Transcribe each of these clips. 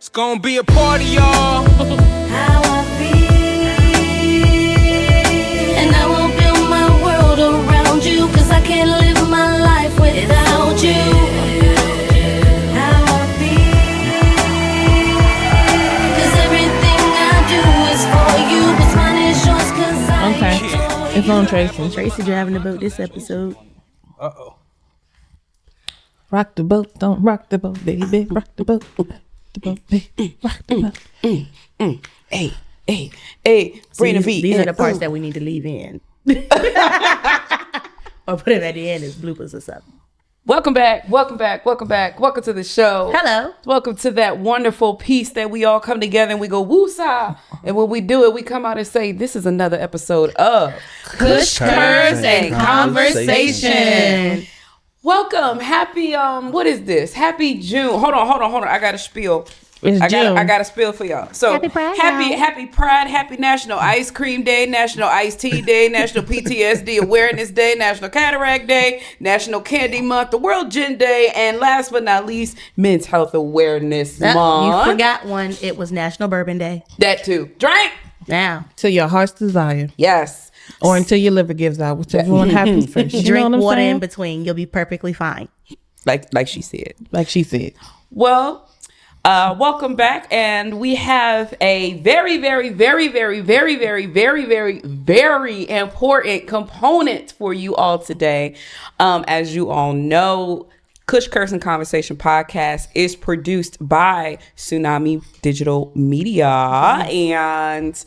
It's gonna be a party, y'all. How I feel, and I will build my world around you, 'cause I can't live my life without you. How I feel, 'cause everything I do is for you, what's mine is yours, 'cause I Okay. It's on Tracy. Tracy driving the boat this episode. Uh-oh. Rock the boat, don't rock the boat, baby. Rock the boat, the boat, baby. Rock the boat. Hey, bring the beat. These are the parts that we need to leave in. Or put it at the end as bloopers or something. Welcome back. Welcome to the show. Hello. Welcome to that wonderful piece that we all come together and we go woosah. And when we do it, we come out and say, this is another episode of Kush Curves and Conversation. Welcome. Happy, what is this? Happy June. Hold on. I got a spiel. It's June. I got a spiel for y'all. So Happy Pride, happy Pride, happy National Ice Cream Day, National Iced Tea Day, National PTSD Awareness Day, National Cataract Day, National Candy Month, the World Gin Day, and last but not least, Men's Health Awareness Month. You forgot one. It was National Bourbon Day. That too. Drink. Now, To your heart's desire. Yes. Or until your liver gives out, whichever one happens first. You drink know what I'm water saying? in between. You'll be perfectly fine. Like she said. Like she said. Well, welcome back, and we have a very important component for you all today. As you all know, Kush Curves and Conversation podcast is produced by Tsunami Digital Media, and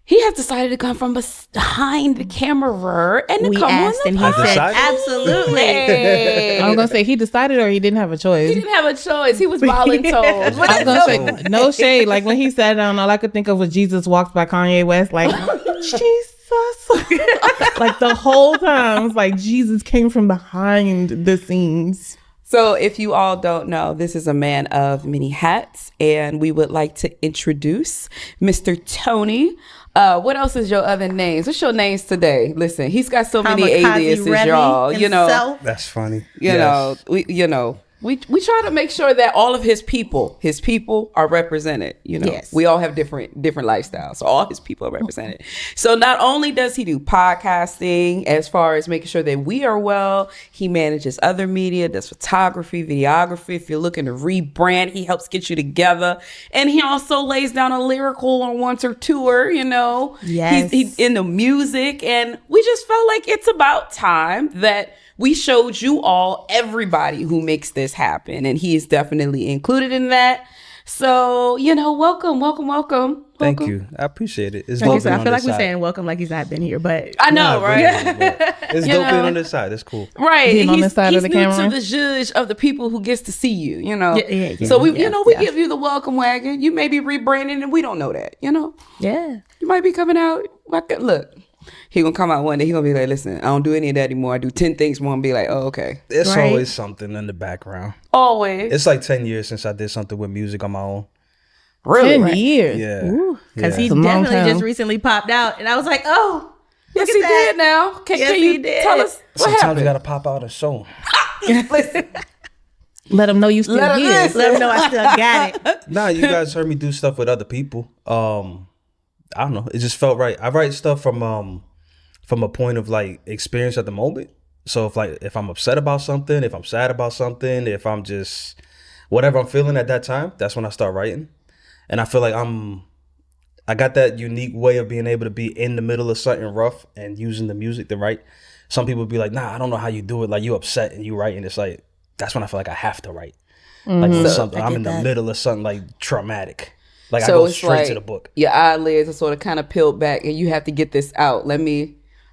he has decided to come from behind the camera and to We come asked on and the he podcast. said, absolutely. Hey. I was going to say he decided or he didn't have a choice. He didn't have a choice. He was voluntold. I was going to say, no shade. Like when he sat down, all I could think of was Jesus Walks by Kanye West. Like, Jesus. Like the whole time, it was like Jesus came from behind the scenes. So if you all don't know, this is a man of many hats, and we would like to introduce Mr. Tony. What else is your other names? What's your names today? Listen, he's got so many Kamikaze aliases, Revy y'all. himself. That's funny. We try to make sure that all of his people are represented. Yes. We all have different lifestyles, so all his people are represented. So not only does he do podcasting, as far as making sure that we are well, he manages other media, does photography, videography. If you're looking to rebrand, he helps get you together, and he also lays down a lyrical on once or tour. Yes. He's into music, and we just felt like it's about time that we showed you all everybody who makes this happen, and he is definitely included in that. So, welcome. Thank you. I appreciate it. It's Like you dope said, being I on feel like this we're side. saying welcome like he's not been here, but I know, Nah, right? but it's You dope being know. on this side. It's cool. Right. Being on this side of the he's camera. new to the judge of the people who gets to see you, Yeah, So we yeah. give you the welcome wagon. You may be rebranding and we don't know that, yeah. You might be coming out. Look, he gonna come out one day. He gonna be like, listen, I don't do any of that anymore. I do 10 things more and be like, oh, okay. It's Right. always something in the background. Always. It's like 10 years since I did something with music on my own. really. 10 years. Yeah. Because Yeah. he It's a long definitely time. just recently popped out, and I was like, oh, Yes, look he at that. did now. Can Yes, you he did. tell us what Sometimes happened? you gotta pop out a show. Listen. Let him know you still Let him here. listen. let him know I still got it. Nah, you guys heard me do stuff with other people. I don't know. It just felt right. I write stuff from a point of like experience at the moment. So if I'm upset about something, if I'm sad about something, if I'm just whatever I'm feeling at that time, that's when I start writing. And I feel like I got that unique way of being able to be in the middle of something rough and using the music to write. Some people be like, nah, I don't know how you do it. Like you upset and you write, and it's like that's when I feel like I have to write. Like when something, I'm in the middle of something like traumatic. Like I So go it's straight like to the book. your eyelids are sort of kind of peeled back and you have to get this out.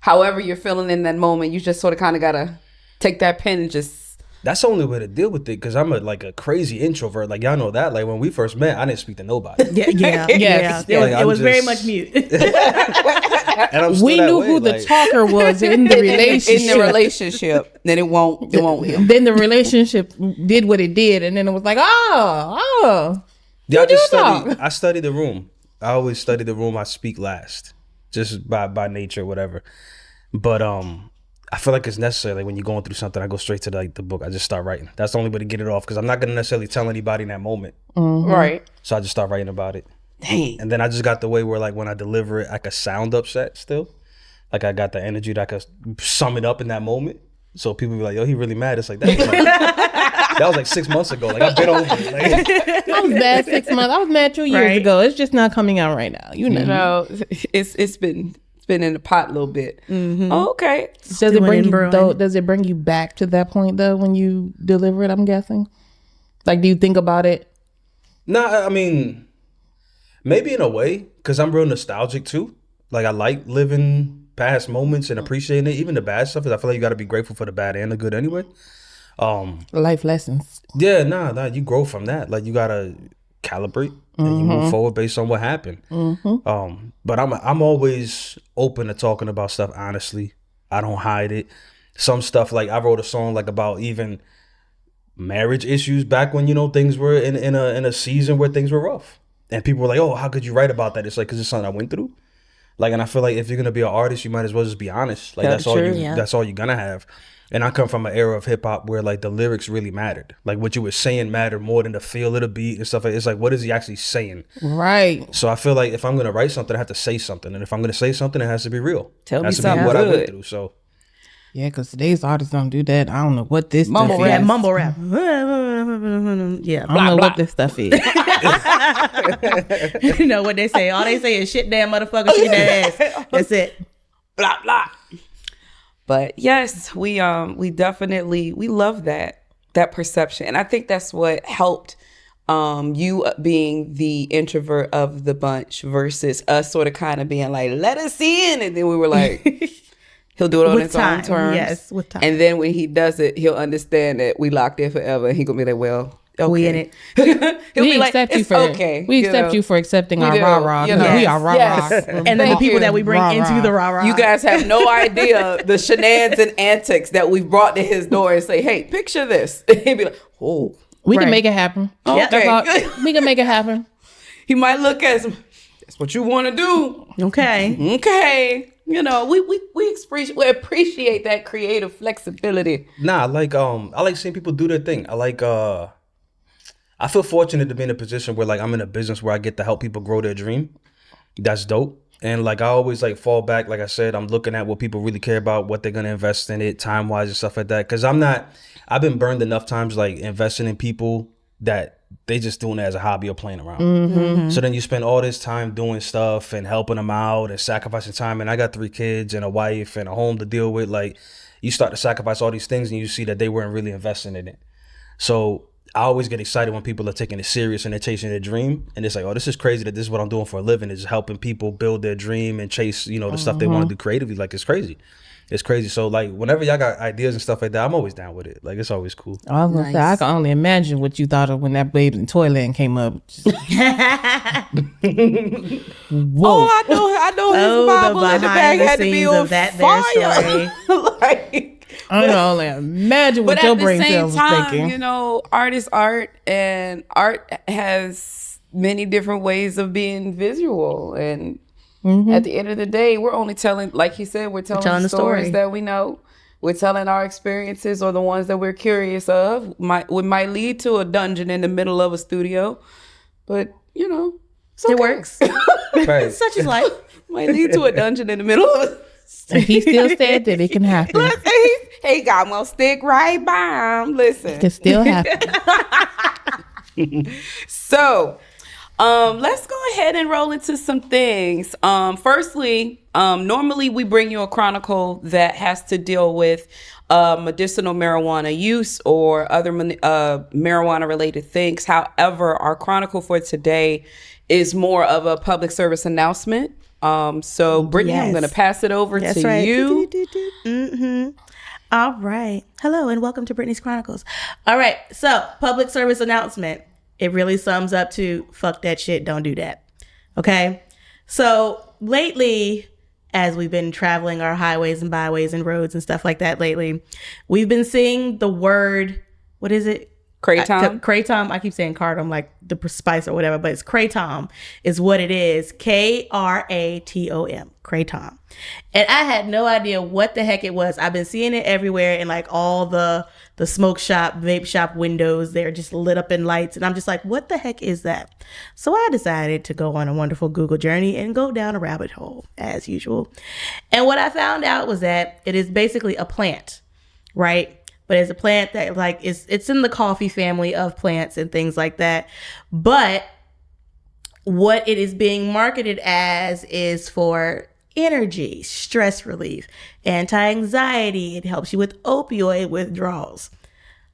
However you're feeling in that moment, you just sort of kind of got to take that pen and just. That's the only way to deal with it, because I'm a crazy introvert. Like y'all know that. Like when we first met, I didn't speak to nobody. Yeah. Yes. It was, Like, it was very just- much mute. And I'm still We that knew way, who the like, talker was in the relationship. In the relationship, then it won't him. Then the relationship did what it did, and then it was like, oh. Yeah, Who do you I study the room. I always study the room. I speak last, just by nature, whatever. But I feel like it's necessary. Like when you're going through something, I go straight to like the book. I just start writing. That's the only way to get it off because I'm not gonna necessarily tell anybody in that moment. Right. So I just start writing about it. Dang. And then I just got the way where like when I deliver it, I could sound upset still. Like I got the energy that I could sum it up in that moment. So people be like, yo, he really mad. It's like that. That was like 6 months ago. Like I've been over it. Like, I was mad 6 months. I was mad 2 years ago. It's just not coming out right now. You know. No, it's been in the pot a little bit. Oh, okay. Does it bring you brewing. though? Does it bring you back to that point though when you deliver it? I'm guessing. Like, do you think about it? nah, I mean, maybe in a way, because I'm real nostalgic too. Like I like living past moments and appreciating it, even the bad stuff. 'Cause I feel like you got to be grateful for the bad and the good anyway. Life lessons. Yeah, nah, you grow from that. Like you gotta calibrate and you move forward based on what happened. But I'm always open to talking about stuff honestly. I don't hide it. Some stuff like I wrote a song like about even marriage issues back when things were in a season where things were rough, and people were like, "Oh, how could you write about that?" It's like because it's something I went through. Like, and I feel like if you're gonna be an artist, you might as well just be honest. Like that's all that's all you're gonna have. And I come from an era of hip hop where like the lyrics really mattered. Like what you were saying mattered more than the feel of the beat and stuff. It's like, what is he actually saying? Right. So I feel like if I'm gonna write something, I have to say something, and if I'm gonna say something, it has to be real. Tell it me has to something be what I went good. through. So Yeah, because today's artists don't do that. I don't know what this Mumble stuff rap, is. mumble rap. Yeah. I don't know what this stuff is. You know what they say? All they say is shit, damn motherfucker, shit that ass. That's it. Blah blah. But yes, we definitely we love that perception, and I think that's what helped you being the introvert of the bunch versus us sort of kind of being like, let us in, and then we were like. He'll do it on With his own time, terms. yes, with time. And then when he does it, he'll understand that we locked in forever. And he gonna be like, well, okay. We in it. He'll We be like, accept you it's for okay. We accept you for accepting We our do, rah-rah. you 'Cause know. we are rah-rah. Yes. And then the Thank people you. that we bring Rah-rah. into the rah-rah. You guys have no idea the shenanigans and antics that we've brought to his door and say, hey, picture this. And he'd be like, oh. We can Right. make it happen. Okay. That's all. We can make it happen. He might look at some, that's what you want to do. Okay. Okay. You know, we appreciate that creative flexibility. nah, I like seeing people do their thing. I feel fortunate to be in a position where like I'm in a business where I get to help people grow their dream. That's dope. And like I always like fall back, like I said, I'm looking at what people really care about, what they're gonna invest in it, time wise and stuff like that. Cause I've been burned enough times like investing in people that they just doing it as a hobby or playing around. So then you spend all this time doing stuff and helping them out and sacrificing time. And I got 3 kids and a wife and a home to deal with. Like you start to sacrifice all these things and you see that they weren't really investing in it. So I always get excited when people are taking it serious and they're chasing their dream. And it's like, oh, this is crazy that this is what I'm doing for a living, is helping people build their dream and chase, the stuff they want to do creatively. Like it's crazy. It's crazy. So like whenever y'all got ideas and stuff like that, I'm always down with it. Like it's always cool. I was gonna say, I can only imagine what you thought of when that Babes in Toyland came up. Whoa. Oh, I know his Bible in the bag had to be on that fire. there story. Like, I can only imagine what but your at the brain same cells was time, thinking. art is art, and art has many different ways of being visual. And at the end of the day, we're only telling, like he said, we're telling the stories that we know. We're telling our experiences or the ones that we're curious of. We might lead to a dungeon in the middle of a studio, but it's okay. It works. Right. Such is life. Might lead to a dungeon in the middle of a He still said that it can happen. Listen, he got one stick right by him. Listen. It can still happen. So, let's go ahead and roll into some things. Firstly, normally we bring you a chronicle that has to deal with medicinal marijuana use or other marijuana related things. However, our chronicle for today is more of a public service announcement. So Brittany, I'm Yes. going to pass it over That's to right. you. All right. Hello and welcome to Brittany's Chronicles. All right. So, public service announcement. It really sums up to fuck that shit, don't do that. Okay? So, lately, as we've been traveling our highways and byways and roads and stuff like that lately, we've been seeing the word, what is it? Kratom? Kratom. I keep saying cardamom like the spice or whatever, but it's Kratom is what it is. Kratom. Kratom. And I had no idea what the heck it was. I've been seeing it everywhere in like all the smoke shop, vape shop windows. They're just lit up in lights. And I'm just like, what the heck is that? So I decided to go on a wonderful Google journey and go down a rabbit hole as usual. And what I found out was that it is basically a plant, right? But it's a plant that like it's in the coffee family of plants and things like that. But what it is being marketed as is for energy, stress relief, anti-anxiety. It helps you with opioid withdrawals.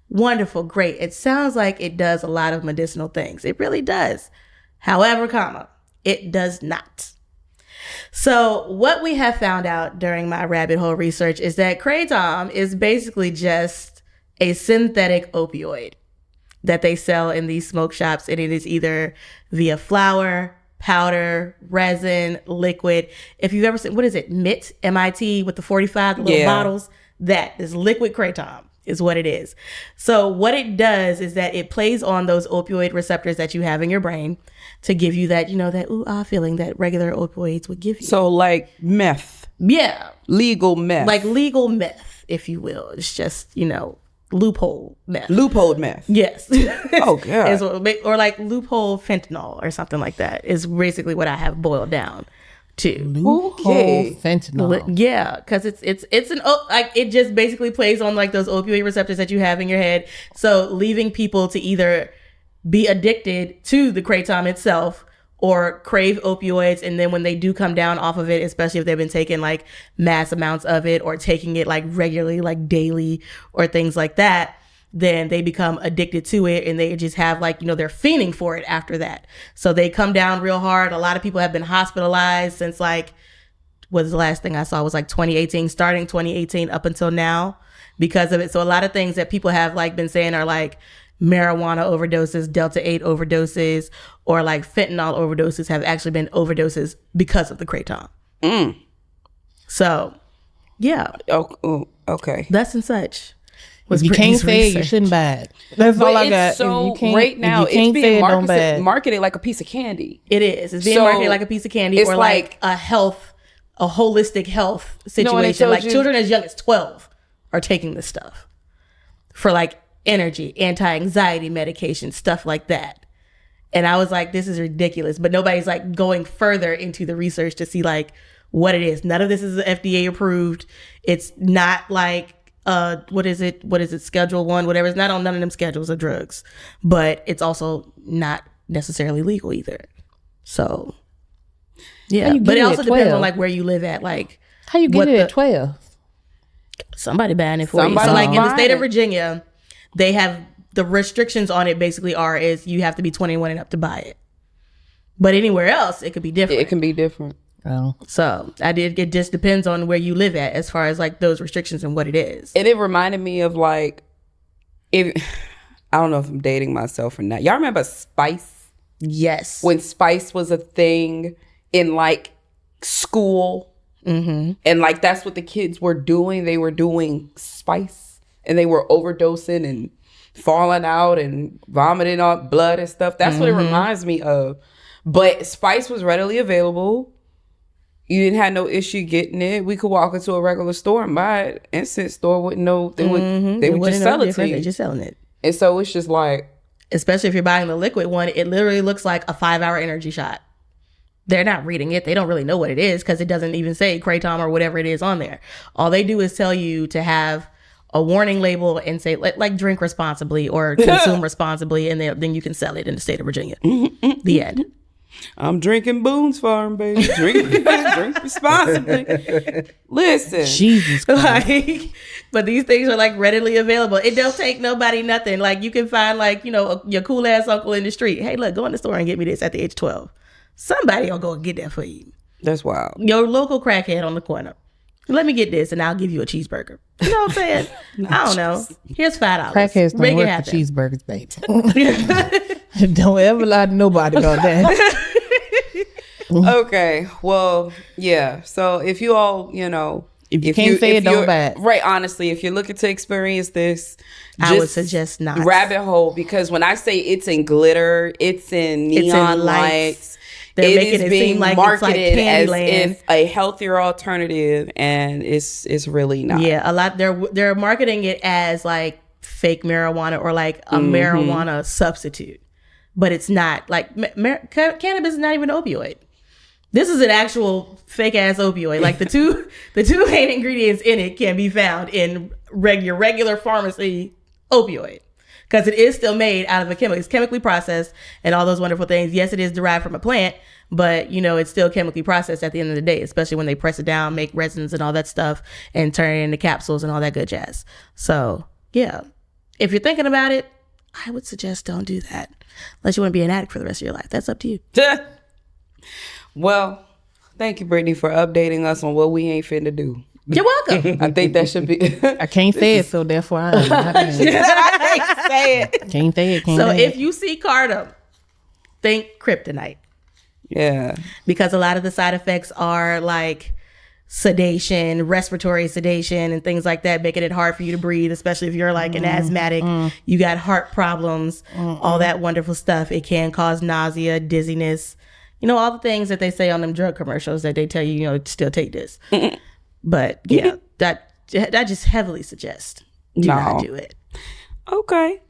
Wonderful, great. It sounds like it does a lot of medicinal things. It really does. However, it does not. So what we have found out during my rabbit hole research is that Kratom is basically just a synthetic opioid that they sell in these smoke shops. And it is either via flower, powder, resin, liquid. If you've ever seen, what is it? MIT, MIT with the 45, the little bottles, that is liquid Kratom is what it is. So what it does is that it plays on those opioid receptors that you have in your brain to give you that, that ooh-ah feeling that regular opioids would give you. So like meth. Yeah. Legal meth. Like legal meth, if you will. It's just, loophole meth. Loophole meth. Yes. Oh, God. Or like loophole fentanyl or something like that is basically what I have boiled down to. Loophole fentanyl. Yeah, because it just basically plays on like those opioid receptors that you have in your head. So leaving people to either be addicted to the Kratom itself or crave opioids, and then when they do come down off of it, especially if they've been taking like mass amounts of it or taking it like regularly, like daily or things like that, then they become addicted to it and they just have like, they're fiending for it after that. So they come down real hard. A lot of people have been hospitalized since like, what was the last thing I saw was like 2018, starting 2018 up until now because of it. So a lot of things that people have like been saying are like marijuana overdoses, Delta 8 overdoses, or like fentanyl overdoses have actually been overdoses because of the Kratom. So, yeah. Oh, okay. That's and such. If you can't say it, you shouldn't buy it. That's all I got. So right now, it's being marketed like a piece of candy. It is. It's being marketed like a piece of candy or like a holistic health situation. Like children as young as 12 are taking this stuff for like energy, anti-anxiety medication, stuff like that. And I was like, this is ridiculous. But nobody's like going further into the research to see like what it is. None of this is FDA approved. It's not like what is it? Schedule 1, whatever. It's not on none of them schedules of drugs. But it's also not necessarily legal either. So yeah. But it also depends on like where you live at. Like how you get it at 12? Somebody banning it for you. So like in the state of Virginia, they have the restrictions on it basically is you have to be 21 and up to buy it. But anywhere else, it could be different. It can be different. Oh. So it just depends on where you live at as far as like those restrictions and what it is. And it reminded me of like, I don't know if I'm dating myself or not. Y'all remember Spice? Yes. When Spice was a thing in like school. Mm-hmm. And like that's what the kids were doing. They were doing Spice. And they were overdosing and falling out and vomiting up blood and stuff. That's what it reminds me of. But Spice was readily available. You didn't have no issue getting it. We could walk into a regular store and buy it. Instant store wouldn't know. They would just sell it to you. They're just selling it. And so it's just like, especially if you're buying the liquid one, it literally looks like a 5-hour energy shot. They're not reading it. They don't really know what it is because it doesn't even say Kratom or whatever it is on there. All they do is tell you to have a warning label and say like drink responsibly or consume responsibly, and then you can sell it in the state of Virginia. The end. I'm drinking Boone's Farm, baby. Drink responsibly. Listen, Jesus Christ. But these things are like readily available. It don't take nobody nothing. Like you can find like your cool ass uncle in the street. Hey, look, go in the store and get me this at the age of 12. Somebody will go and get that for you. That's wild. Your local crackhead on the corner. Let me get this and I'll give you a cheeseburger. You know what I'm saying? I don't know. Here's $5. Crackheads don't work for cheeseburgers, baby. Don't ever lie to nobody about that. Okay. Well, yeah. So if you all, If you can't say it, don't buy it. Right, honestly, if you're looking to experience this, I would suggest not. Rabbit hole, because when I say it's in glitter, it's in neon lights. They're making it seem like it's like Candyland. As if a healthier alternative, and it's really not. Yeah, a lot. They're marketing it as like fake marijuana or like a marijuana substitute, but it's not. Like cannabis is not even an opioid. This is an actual fake ass opioid. Like the two main ingredients in it can be found in your regular pharmacy opioid, because it is still made out of a chemical. It's chemically processed and all those wonderful things. Yes, it is derived from a plant, but you know it's still chemically processed at the end of the day, especially when they press it down, make resins and all that stuff, and turn it into capsules and all that good jazz. So yeah, if you're thinking about it, I would suggest don't do that unless you want to be an addict for the rest of your life. That's up to you. Well, thank you, Brittany, for updating us on what we ain't finna do. You're welcome. I think that should be. I can't say it, so therefore I I can't say it. can't say it. So if you see Cardum, think kryptonite. Yeah. Because a lot of the side effects are like sedation, respiratory sedation, and things like that, making it hard for you to breathe, especially if you're like an asthmatic, you got heart problems, all that wonderful stuff. It can cause nausea, dizziness, you know, all the things that they say on them drug commercials that they tell you, you know, still take this. But yeah, that just heavily suggest do not do it. Okay.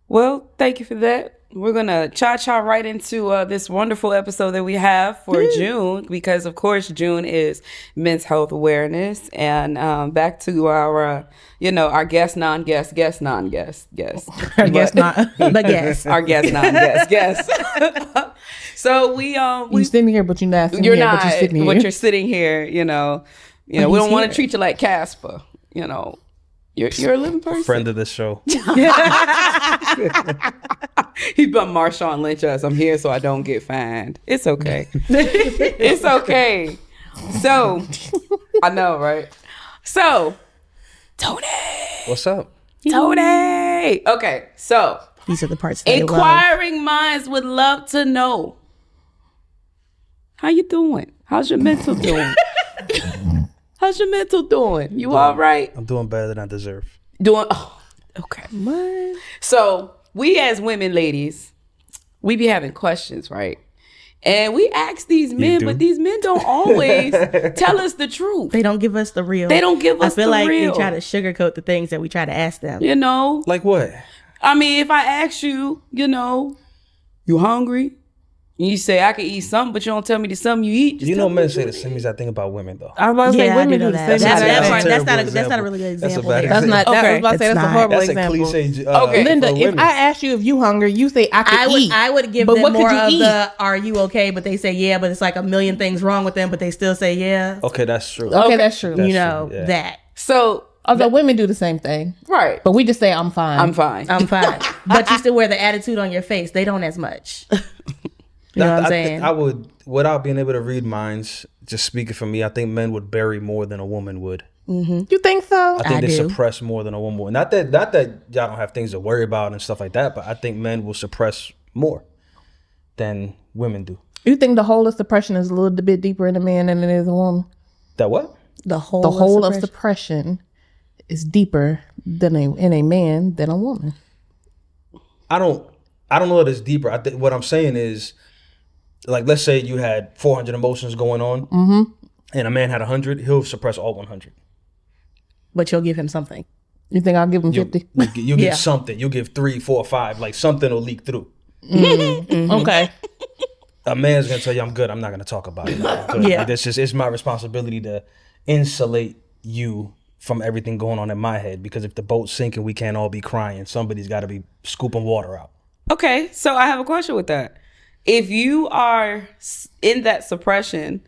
Well, thank you for that. We're going to cha-cha right into this wonderful episode that we have for June, because, of course, June is Men's Health Awareness. And back to our, our guest, non-guest, guest, non-guest, guest. I guess not. But yes. Our guest, non-guest, guest. So You sitting here, but you're not sitting you're here, not, but you're sitting here. but you're sitting here, we don't want to treat you like Casper, You're a living person. Friend of the show. He but Marshawn Lynch us. I'm here so I don't get fined. It's okay. It's okay. So, I know, right? So, Tony. What's up? Tony. Okay, so. These are the parts that inquiring minds would love to know. How you doing? How's your mental doing? How's your mental doing? You all right? I'm doing better than I deserve. Okay. What? So we as women, ladies, we be having questions, right? And we ask these men, but these men don't always tell us the truth. They don't give us the real. They don't give us the real. I feel like they try to sugarcoat the things that we try to ask them. Like what? I mean, if I ask you, you hungry? And you say, I can eat something, but you don't tell me the something you eat. Men say the same exact thing about women, though. I was about to say women do the same. That's not a really good example. That's not. I was about to say that's a horrible example. That's a cliche. Okay, Linda, if I ask you if you hungry, you say I can eat. I would give but them what more could you of eat? the "Are you okay?" But they say yeah, but it's like a million things wrong with them, but they still say yeah. Okay, that's true. Okay, that's true. That. So. Although women do the same thing. Right. But we just say I'm fine. I'm fine. But you still wear the attitude on your face. They don't as much. You know what I'm saying? I would, without being able to read minds, just speaking for me, I think men would bury more than a woman would. Mm-hmm. You think so? I think they suppress more than a woman would. Not that y'all don't have things to worry about and stuff like that, but I think men will suppress more than women do. You think the hole of suppression is a little bit deeper in a man than it is a woman? That what? The hole of suppression is deeper than in a man than a woman. I don't know that it's deeper. I think what I'm saying is, like, let's say you had 400 emotions going on, and a man had 100. He'll suppress all 100. But you'll give him something. You think I'll give him 50? You give something. You'll give 3, 4, 5. Like something will leak through. Okay. A man's gonna tell you, "I'm good. I'm not gonna talk about it." Like, it's my responsibility to insulate you from everything going on in my head, because if the boat's sinking, we can't all be crying. Somebody's got to be scooping water out. Okay, so I have a question with that. If you are in that suppression,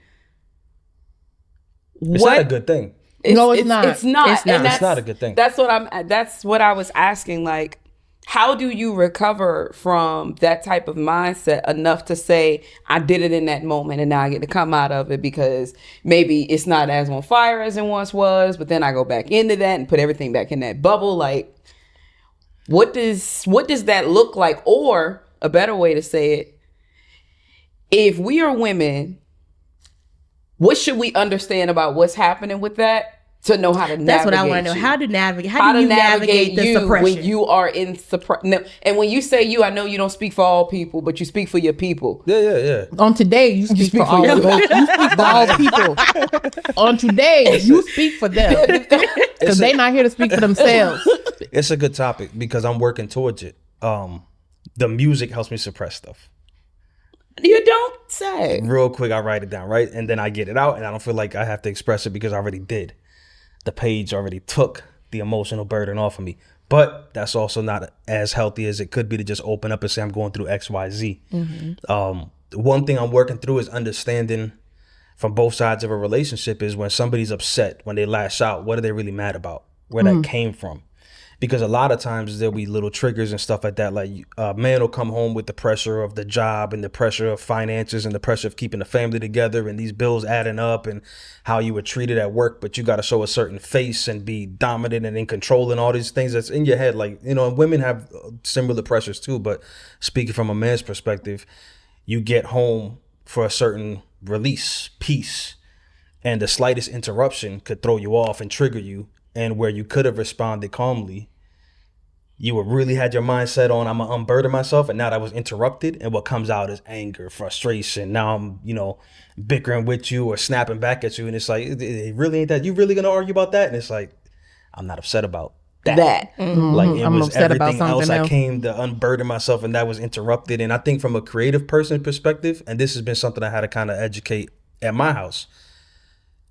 it's not a good thing. No, it's not. It's not. It's not a good thing. That's what I was asking. Like, how do you recover from that type of mindset enough to say, I did it in that moment and now I get to come out of it, because maybe it's not as on fire as it once was, but then I go back into that and put everything back in that bubble. Like, what does that look like? Or a better way to say it, if we are women, what should we understand about what's happening with that? to know how to navigate. That's what I want to know. you. How do you navigate the you suppression? when you are in suppression? No, and when you say you, I know you don't speak for all people, but you speak for your people. Yeah. On today, you speak for all of those. You speak for all people. On today, you speak for them because they're not here to speak for themselves. It's a good topic because I'm working towards it. The music helps me suppress stuff. You don't say. Real quick, I write it down, right? And then I get it out and I don't feel like I have to express it because I already did. The page already took the emotional burden off of me. But that's also not as healthy as it could be to just open up and say I'm going through X, Y, Z. One thing I'm working through is understanding from both sides of a relationship is when somebody's upset, when they lash out, what are they really mad about? Where that came from? Because a lot of times there'll be little triggers and stuff like that. Like a man will come home with the pressure of the job and the pressure of finances and the pressure of keeping the family together and these bills adding up and how you were treated at work. But you got to show a certain face and be dominant and in control and all these things that's in your head. Like, you know, women have similar pressures too. But speaking from a man's perspective, you get home for a certain release, peace, and the slightest interruption could throw you off and trigger you. And where you could have responded calmly, you would really had your mindset on, I'm going to unburden myself. And now that was interrupted. And what comes out is anger, frustration. Now I'm, you know, bickering with you or snapping back at you. And it's like, it really ain't that. You really going to argue about that? And it's like, I'm not upset about that. Like it I'm was upset about everything else. something I else. came to unburden myself and that was interrupted. And I think from a creative person perspective, and this has been something I had to kind of educate at my house,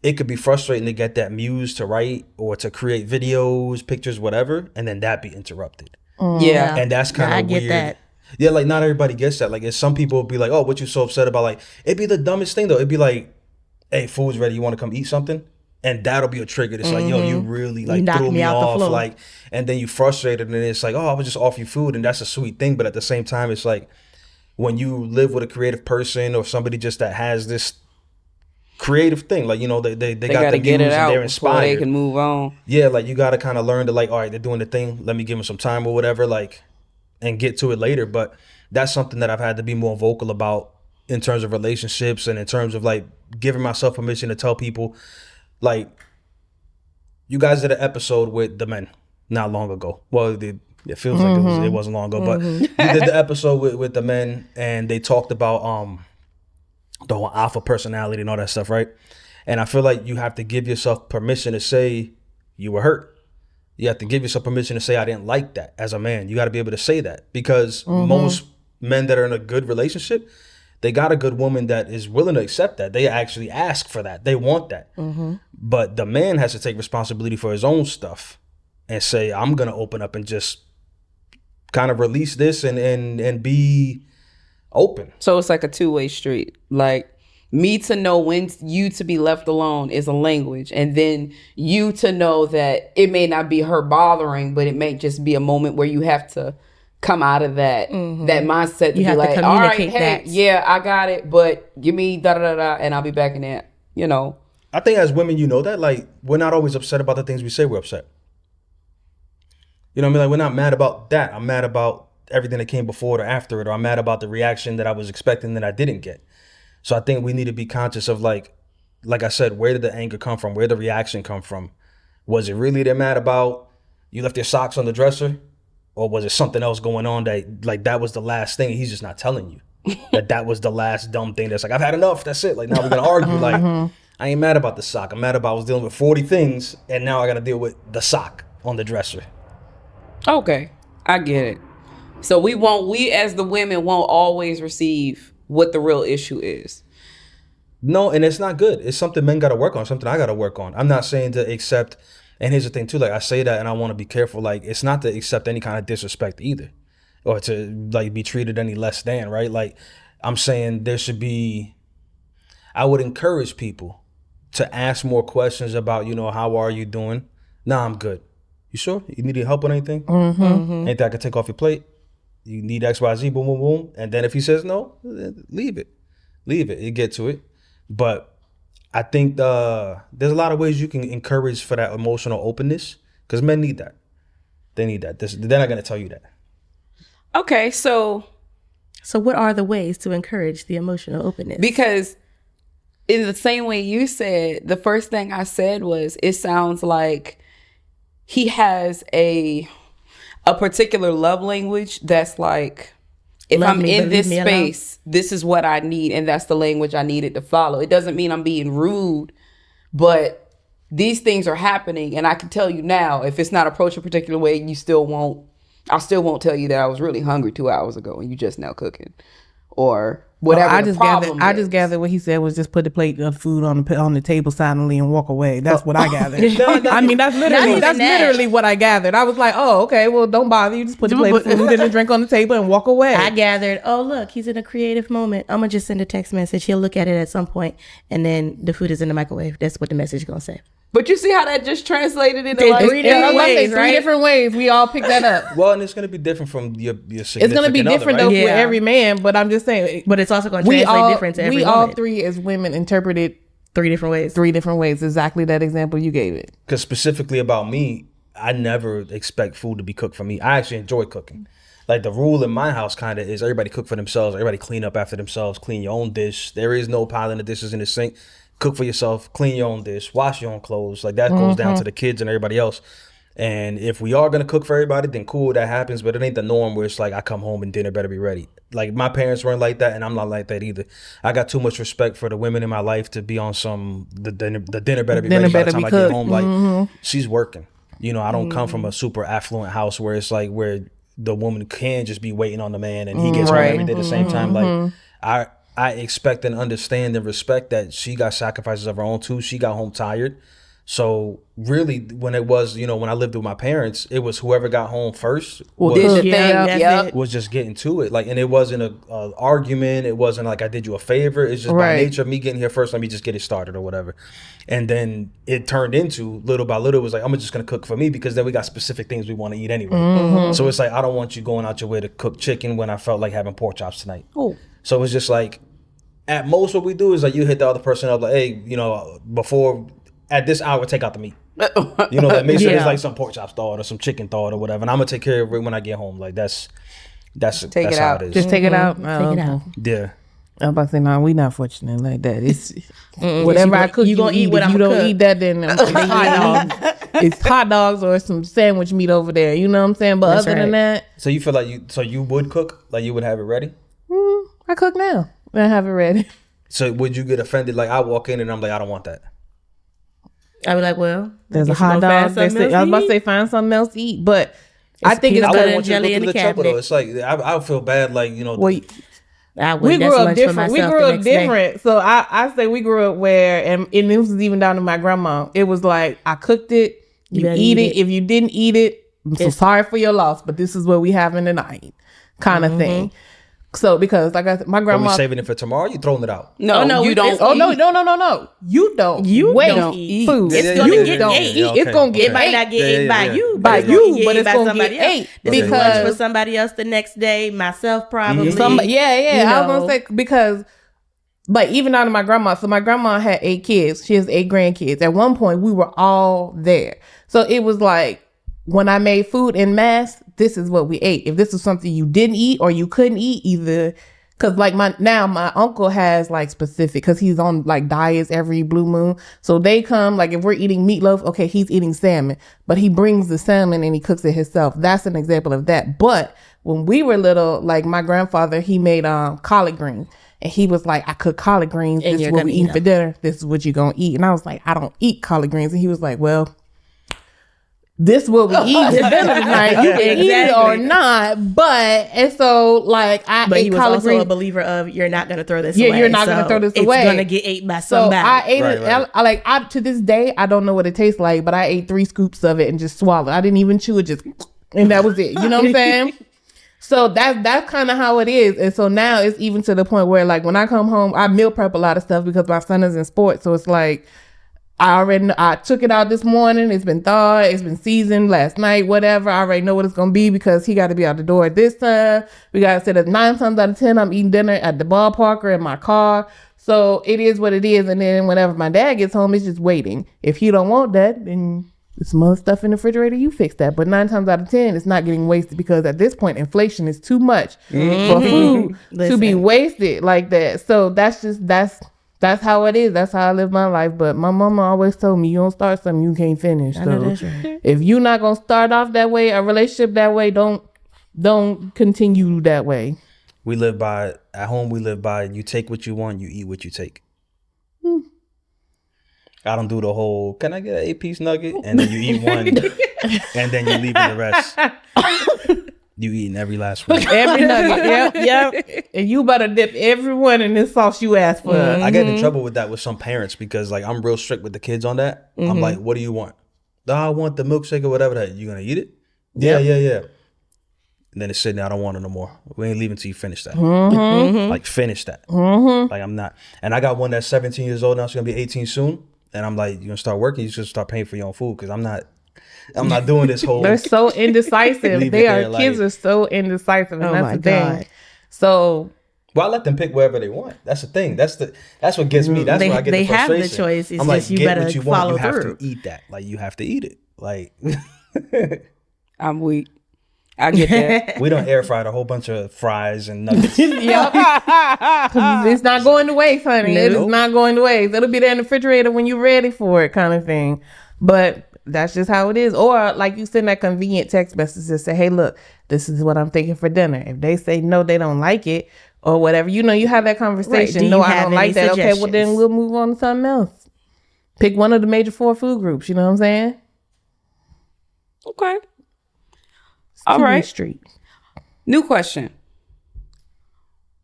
it could be frustrating to get that muse to write or to create videos, pictures, whatever, and then that be interrupted. Yeah. And that's kind of I get weird. that. Yeah, like not everybody gets that. Like if some people be like, oh, what you so upset about? Like it'd be the dumbest thing though. It'd be like, hey, food's ready. You want to come eat something? And that'll be a trigger. It's like, yo, you really like knocked threw me me out the off. floor. Like, and then you frustrated and it's like, oh, I would just offer you food. And that's a sweet thing. But at the same time, it's like when you live with a creative person or somebody just that has this creative thing, like, you know, they got Gotta the get muse it and out they're before inspired. they can move on. Yeah, like you got to kind of learn to like, all right, they're doing the thing. Let me give them some time or whatever, like, and get to it later. But that's something that I've had to be more vocal about in terms of relationships and in terms of like giving myself permission to tell people, like, you guys did an episode with the men not long ago. Well, it feels like it wasn't long ago, but you did the episode with the men and they talked about the whole alpha personality and all that stuff, right? And I feel like you have to give yourself permission to say you were hurt. You have to give yourself permission to say I didn't like that as a man. You got to be able to say that because most men that are in a good relationship, they got a good woman that is willing to accept that. They actually ask for that. They want that. But the man has to take responsibility for his own stuff and say, I'm going to open up and just kind of release this and be open. So it's like a two-way street. Like me to know when you to be left alone is a language. And then you to know that it may not be her bothering, but it may just be a moment where you have to come out of that mindset to You be have to like, all right, communicate hey, that. yeah, I got it, but give me da-da-da-da and I'll be back in that, you know. I think as women, you know that, like, we're not always upset about the things we say we're upset. You know what I mean? Like, we're not mad about that. I'm mad about everything that came before it or after it, or I'm mad about the reaction that I was expecting that I didn't get. So I think we need to be conscious of, like I said, where did the anger come from? Where did the reaction come from? Was it really they're mad about you left your socks on the dresser? Or was it something else going on that, like, that was the last thing and he's just not telling you? that was the last dumb thing that's like, I've had enough, that's it. Like, now we're going to argue. Like, I ain't mad about the sock. I'm mad about I was dealing with 40 things and now I got to deal with the sock on the dresser. Okay, I get it. So we as the women won't always receive what the real issue is. No, and it's not good. It's something men got to work on, something I got to work on. I'm not saying to accept, and here's the thing too, like I say that and I want to be careful, like it's not to accept any kind of disrespect either or to like be treated any less than, right? Like I'm saying there should be, I would encourage people to ask more questions about, you know, how are you doing? Nah, I'm good. You sure? You need any help on anything? Anything I can take off your plate? You need X, Y, Z, boom, boom, boom. And then if he says no, leave it. You get to it. But I think there's a lot of ways you can encourage for that emotional openness because men need that. They need that. They're not going to tell you that. Okay, so So what are the ways to encourage the emotional openness? because in the same way you said, the first thing I said was, it sounds like he has a particular love language that's like, if Love I'm me, in but this leave me alone. space, this is what I need, and that's the language I needed to follow. It doesn't mean I'm being rude, but these things are happening, and I can tell you now, if it's not approached a particular way, I still won't tell you that I was really hungry 2 hours ago and you just now cooking, or whatever. I the just problem gathered. I is. just gathered what he said was just put the plate of food on the table silently and walk away. That's what I gathered. I mean, that's literally what I gathered. I was like, oh, okay, well, don't bother. You just put the plate of food and a drink on the table and walk away. I gathered, oh, look, he's in a creative moment. I'm going to just send a text message. He'll look at it at some point, and then the food is in the microwave. That's what the message is going to say. But you see how that just translated into like Three different ways, three right? different ways. We all picked that up. Well, and it's going to be different from your significant It's going to be different though right? for every man. But I'm just saying, But it's also going to translate different to every we woman. all three as women interpreted Three different ways. three different ways. Exactly that example you gave it. Because specifically about me, I never expect food to be cooked for me. I actually enjoy cooking. Like the rule in my house kind of is everybody cook for themselves. Everybody clean up after themselves. Clean your own dish. There is no piling of dishes in the sink. Cook for yourself. Clean your own dish. Wash your own clothes. Like that goes down to the kids and everybody else. And if we are gonna cook for everybody, then cool, that happens. But it ain't the norm where it's like I come home and dinner better be ready. Like my parents weren't like that, and I'm not like that either. I got too much respect for the women in my life to be on some the dinner better be ready by the time I get home. Like she's working. You know, I don't come from a super affluent house where it's like where the woman can just be waiting on the man and he gets home every day at the same time. Like I expect and understand and respect that she got sacrifices of her own too. She got home tired. So really, when it was, you know, when I lived with my parents, it was whoever got home first was just getting to it. Like, and it wasn't a argument. It wasn't like I did you a favor. It's just by nature of me getting here first. Let me just get it started or whatever. And then it turned into little by little. It was like, I'm just going to cook for me because then we got specific things we want to eat anyway. So it's like, I don't want you going out your way to cook chicken when I felt like having pork chops tonight. So it's just like, at most what we do is like you hit the other person up like, hey, you know, before at this hour, take out the meat. You know, like make sure there's like some pork chops thawed or some chicken thawed or whatever, and I'm gonna take care of it when I get home. Like that's Take it how out. it is. Just take it out. Take it out. Yeah. I'm about to say, no, we not fortunate like that. It's whatever I cook, you gonna eat what If I'm you gonna don't cook. eat that, then it's hot dogs. It's hot dogs or some sandwich meat over there. You know what I'm saying? But That's other than that, So you feel like you would cook, like you would have it ready? I cook now. I have it ready. So would you get offended? Like I walk in and I'm like, I don't want that. I'd be like, well, There's I a guess you hot gonna find dog. something else I was to about to eat. say find something else to eat, but I think it's peanut I butter better. don't want you to jelly look in at the the trouble cabinet. though. It's like I feel bad, like, you know. Well, I we wouldn't. grew That's up lunch for different. We myself grew the up next day. different. So I say we grew up where, and this was even down to my grandma. It was like I cooked it, you better eat eat it. If you didn't eat it, I'm so sorry for your loss, but this is what we having tonight, kind of thing. So because like I said, my Are we grandma. saving it for tomorrow? You throwing it out? No, no, you we- don't. it's- Oh no! You don't. You waste don't eat. food. It's gonna you get don't ate. eat. Yeah, okay, It's gonna get It might ate. not get Yeah, ate by yeah. you, By it's you, gonna but get it's ate by gonna somebody get else. ate This is lunch because- for somebody else the next day. Myself probably. Yeah. You I was know. gonna say because, like, even down to my grandma. So my grandma had 8 kids. She has 8 grandkids. At one point, we were all there. So it was like when I made food in mass, this is what we ate. If this was something you didn't eat or you couldn't eat, either. Cause like my uncle has like specific, cause he's on like diets every blue moon. So they come, like if we're eating meatloaf, okay, he's eating salmon, but he brings the salmon and he cooks it himself. That's an example of that. But when we were little, like my grandfather, he made collard greens, and he was like, I cook collard greens. And This is you're what gonna we eat eat for dinner. This is what you're gonna eat. And I was like, I don't eat collard greens. And he was like, well, this will we eat for dinner tonight. You can eat it or not. But and so like I But ate he was collard also greens. a believer of you're not gonna throw this Yeah, away. you're not gonna So throw this away. It's gonna get ate by So somebody. I ate Right, it. right. I to this day I don't know what it tastes like, but I ate 3 scoops of it and just swallowed. I didn't even chew it, just and that was it. You know what I'm saying? So that's kind of how it is. And so now it's even to the point where like when I come home, I meal prep a lot of stuff because my son is in sports. So it's like I took it out this morning. It's been thawed. It's been seasoned last night, whatever. I already know what it's going to be because he got to be out the door at this time. We got to sit at 9 times out of 10. I'm eating dinner at the ballpark or in my car. So it is what it is. And then whenever my dad gets home, it's just waiting. If he don't want that, then there's some other stuff in the refrigerator. You fix that. But 9 times out of 10, it's not getting wasted because at this point, inflation is too much for food to be wasted like that. So that's That's how it is. That's how I live my life. But my mama always told me, you don't start something you can't finish. I know So that's right. if you're not gonna start off that way, a relationship that way, don't continue that way. We live by at home. We live by you take what you want, you eat what you take. I don't do the whole. Can I get an 8-piece nugget? And then you eat one, and then you leaving the rest. You eating every last one. Every nugget. Yep. And you better dip everyone in this sauce you asked for. I get in trouble with that with some parents because like I'm real strict with the kids on that. I'm like, what do you want? "Oh, I want the milkshake or whatever. That you gonna eat it? Yeah. And then it's sitting there. I don't want it no more. We ain't leaving till you finish that. Like finish that. Like I'm not. And I got one that's 17 years old now. She's gonna be 18 soon. And I'm like, you're gonna start working. You should start paying for your own food because I'm not doing this whole. They're so indecisive. Leave They it are there, kids like- are so indecisive, and Oh that's my the thing. God. So Well, I let them pick wherever they want. That's the thing. That's what gets me. That's They- where I get they the have the frustration. choice. It's I'm like, just you get better what you want. follow You have through. to eat that. Like you have to eat it. Like I'm weak. I get that. we don't air fry a whole bunch of fries and nuggets. yep. 'Cause it's not going to waste, honey. It is Nope. not going to waste. It'll be there in the refrigerator when you're ready for it, kind of thing. But that's just how it is. Or like you send that convenient text message and say, hey, look, this is what I'm thinking for dinner. If they say no, they don't like it or whatever, you have that conversation. Do No, you I have don't like any that. Okay, well then suggestions? we'll move on to something else. Pick one of the major 4 food groups. You know what I'm saying? Okay. All TV right. Street. New question.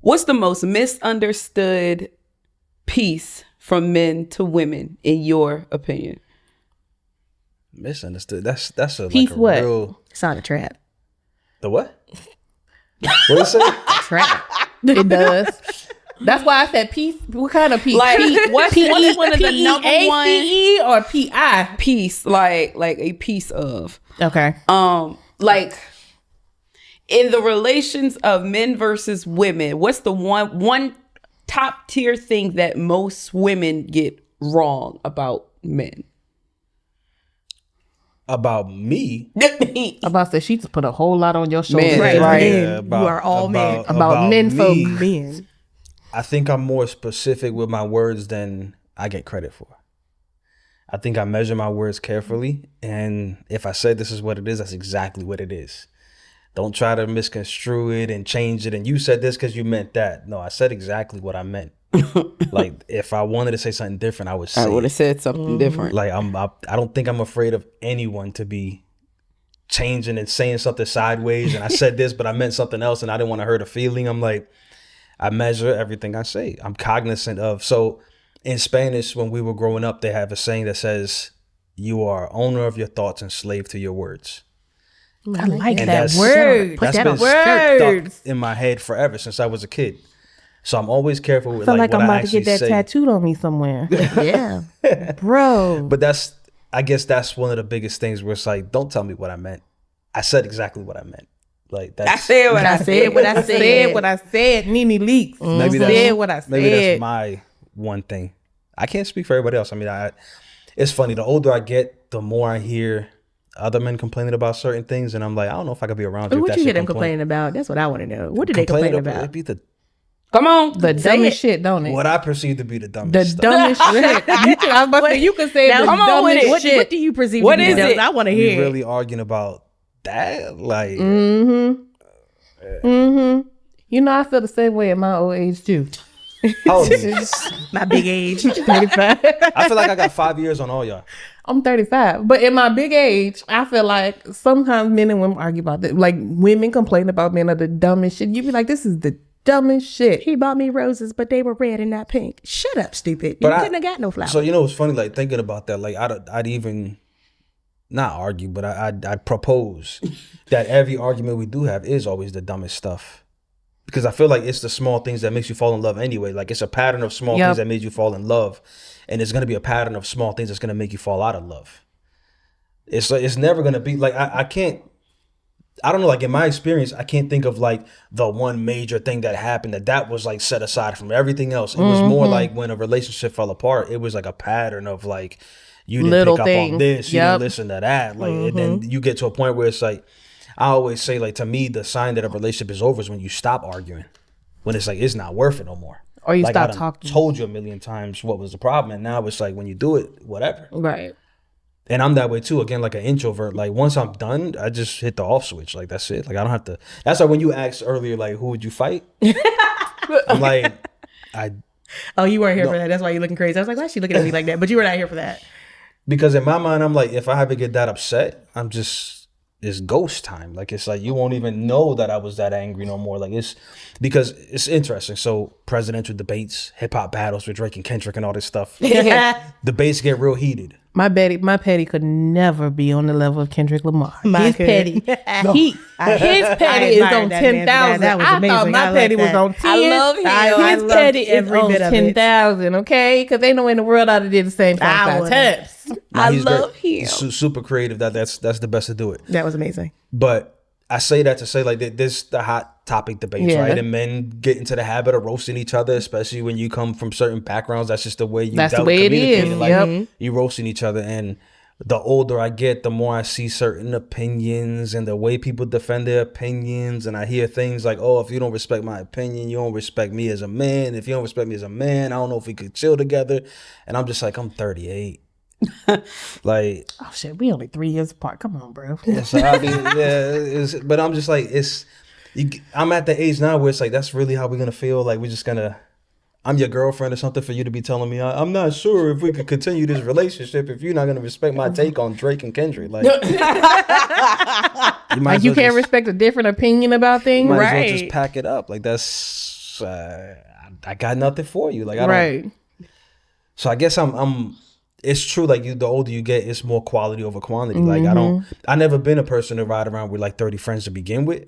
What's the most misunderstood piece from men to women, in your opinion? Misunderstood. That's a Piece like a what? real It's not a trap. the what? What did it say? Trap. It does. That's why I said piece. What kind of piece? Like, what's one of the number one P-E or P-I? piece, like a piece of, Okay. like in the relations of men versus women, what's the one top tier thing that most women get wrong about men? About me? About to say she just put a whole lot on your shoulders. Man, right. Men. You are all men. About men folk. me, Men. I think I'm more specific with my words than I get credit for. I think I measure my words carefully, and if I said this is what it is, that's exactly what it is. Don't try to misconstrue it and change it. And you said this because you meant that. No, I said exactly what I meant. Like if I wanted to say something different, I would say. I would have said something different. Like I don't think I'm afraid of anyone to be changing and saying something sideways. And I said this, but I meant something else, and I didn't want to hurt a feeling. I'm like, I measure everything I say. I'm cognizant of. So in Spanish, when we were growing up, they have a saying that says, "You are owner of your thoughts and slave to your words." I like And that that's- word. That's that been on words. stuck in my head forever since I was a kid. So I'm always careful with I feel like what I'm I about to actually get that say. tattooed on me somewhere. Yeah. Bro. But I guess that's one of the biggest things where it's like, don't tell me what I meant. I said exactly what I meant. Like that's I said what I said. what I I said what I said. Nene Leaks. Maybe I that's- said what I said. maybe that's my one thing. I can't speak for everybody else. I mean, it's funny. The older I get, the more I hear other men complaining about certain things, and I'm like, I don't know if I could be around you. if What that's you your hear them complaint. complaining about? That's what I want to know. What did they complain about? It'd be Come on. The Say dumbest it. shit, don't it? what I perceive to be the dumbest The stuff. dumbest shit. I was about to say, you could say Now, the come on with dumbest it. shit. What do you perceive? What to be is dumb? it? I want to We hear. really arguing about that? Like, You know, I feel the same way at my old age, too. how old are you? My big age. 35. I feel like I got 5 years on all y'all. I'm 35. But in my big age, I feel like sometimes men and women argue about that. Like, women complain about men are the dumbest shit. You be like, this is the dumbest shit. He bought me roses, but they were red and not pink. Shut up, stupid. But You I- couldn't have got no flowers. So, it's funny, like, thinking about that, like, I'd even, not argue, but I'd propose that every argument we do have is always the dumbest stuff. Because I feel like it's the small things that makes you fall in love anyway. Like, it's a pattern of small Yep. things that made you fall in love. And it's going to be a pattern of small things that's going to make you fall out of love. It's like, it's never going to be, like, I don't know, like, in my experience, I can't think of, like, the one major thing that happened that was, like, set aside from everything else. It was more like when a relationship fell apart, it was, like, a pattern of, like, you didn't Little pick up things. on this, you Yep. didn't listen to that. Like, and then you get to a point where it's, like, I always say, like, to me, the sign that a relationship is over is when you stop arguing. When it's, like, it's not worth it no more. Or you like, stop I done talking. told you a million times what was the problem, and now it's like when you do it, whatever. Right. And I'm that way too. Again, like an introvert. Like once I'm done, I just hit the off switch. Like that's it. Like I don't have to. That's why when you asked earlier, like who would you fight? I'm like, Oh, you weren't here for that. That's why you're looking crazy. I was like, why is she looking at me like that? But you were not here for that. because in my mind, I'm like, if I ever get that upset, it's ghost time. Like it's like you won't even know that I was that angry no more. Like it's because it's interesting. So presidential debates, hip hop battles with Drake and Kendrick and all this stuff. Debates get real heated. My petty could never be on the level of Kendrick Lamar. Mine His could. petty, his petty is admired on that 10,000. man. That was I thought amazing. my I petty like was that. on 10. I love him. I His loved petty is every on bit of it. 10,000. Okay, because ain't no way in the world I'd have did the same I 5 would've. times. I He's love great. him. He's super creative. That's the best to do it. That was amazing. But I say that to say like this the hot topic debates, Yeah. right? And men get into the habit of roasting each other, especially when you come from certain backgrounds. That's just the way you That's the dealt way it is. communicating. Like Yep. you roasting each other. And the older I get, the more I see certain opinions and the way people defend their opinions. And I hear things like, oh, if you don't respect my opinion, you don't respect me as a man. If you don't respect me as a man, I don't know if we could chill together. And I'm just like, I'm 38. Like, Oh shit, we only 3 years apart. Come on, bro. so I mean, but I'm just like, I'm at the age now where it's like, that's really how we're going to feel. Like, we're just going to, I'm your girlfriend or something for you to be telling me, I'm not sure if we could continue this relationship if you're not going to respect my take on Drake and Kendrick. Like, Like you can't respect a different opinion about things, might as well right? just pack it up. Like, that's, I got nothing for you. Like, I don't. Right. So I guess it's true. Like the older you get, it's more quality over quantity. Like I never been a person to ride around with like 30 friends to begin with.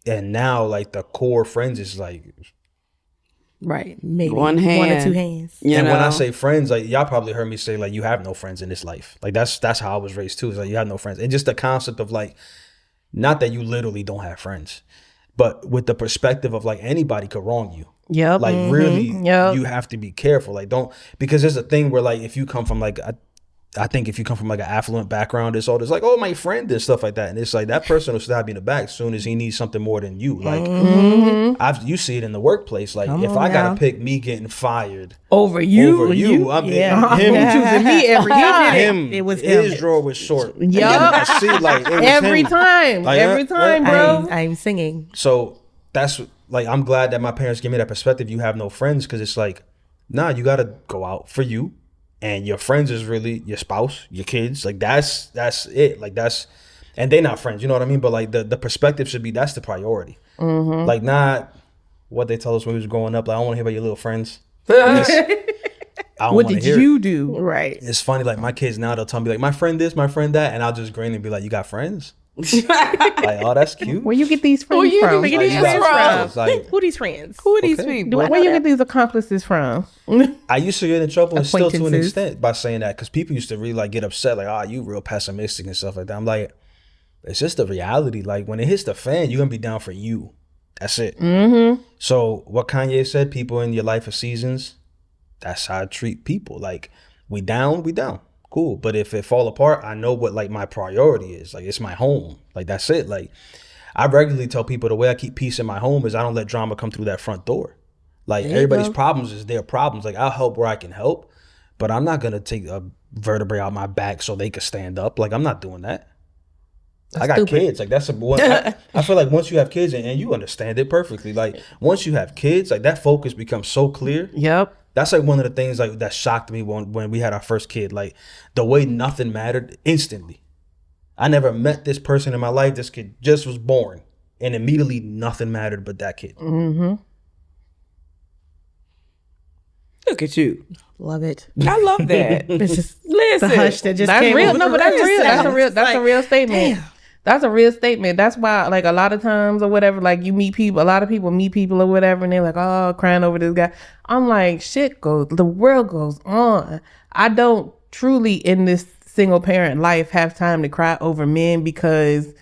And now like the core friends is like, Right. Maybe One or hand. 2 hands. You and know? when I say friends, like y'all probably heard me say like, you have no friends in this life. Like that's how I was raised too. It's like you have no friends. And just the concept of like, not that you literally don't have friends, but with the perspective of like anybody could wrong you. Yep. Like really, Yep. you have to be careful. Like because there's a thing where like if you come from like I think if you come from like an affluent background, it's all this like, oh, my friend and stuff like that, and it's like that person will stab you in the back as soon as he needs something more than you. Like you see it in the workplace. Like if I gotta pick me getting fired Over you. I'm Yeah. him. choosing me every time. Him, It was his him. drawer was short. Yup. I see, like it was Every him. time. Like, Every time, bro. I'm singing. So that's like, I'm glad that my parents give me that perspective. You have no friends, because it's like, nah, you gotta go out for you, and your friends is really your spouse, your kids. Like that's it. Like and they're not friends. You know what I mean? But like the perspective should be that's the priority. Like not what they tell us when we was growing up. Like I don't want to hear about your little friends. I don't What wanna did hear you it. do? Right. It's funny. Like my kids now, they'll tell me like my friend this, my friend that, and I'll just grin and be like, you got friends? Like, oh, that's cute. Where you get these friends you from? get Like, these you got friends friends. Like, Who these friends? Who are these Okay. people? Where you get these accomplices from? I used to get in trouble, and still to an Acquaintances. extent, by saying that, because people used to really like get upset, like, "Ah, you real pessimistic and stuff like that." I'm like, it's just the reality. Like when it hits the fan, you're gonna be down for you. That's it. So what Kanye said, people in your life are seasons. That's how I treat people. Like we down, cool. But if it fall apart, I know what like my priority is. Like it's my home. Like that's it. Like I regularly tell people the way I keep peace in my home is I don't let drama come through that front door. Like everybody's problems is their problems. Like I'll help where I can help, but I'm not gonna take a vertebrae out my back so they can stand up. Like I'm not doing that. I got kids. Like that's I feel like once you have kids and you understand it perfectly. Like once you have kids, like that focus becomes so clear. Yep. That's like one of the things like that shocked me when we had our first kid. Like the way nothing mattered instantly. I never met this person in my life. This kid just was born, and immediately nothing mattered but that kid. Look at you. Love it. I love that. It's just Listen. the hush that just That's came real. over No, the but that's radio real. That's a sound. real. It's That's a like, real statement. damn. That's a real statement. That's why, like, a lot of times or whatever, like, you meet people, a lot of people meet people or whatever, and they're like, oh, crying over this guy. I'm like, the world goes on. I don't truly, in this single parent life, have time to cry over men because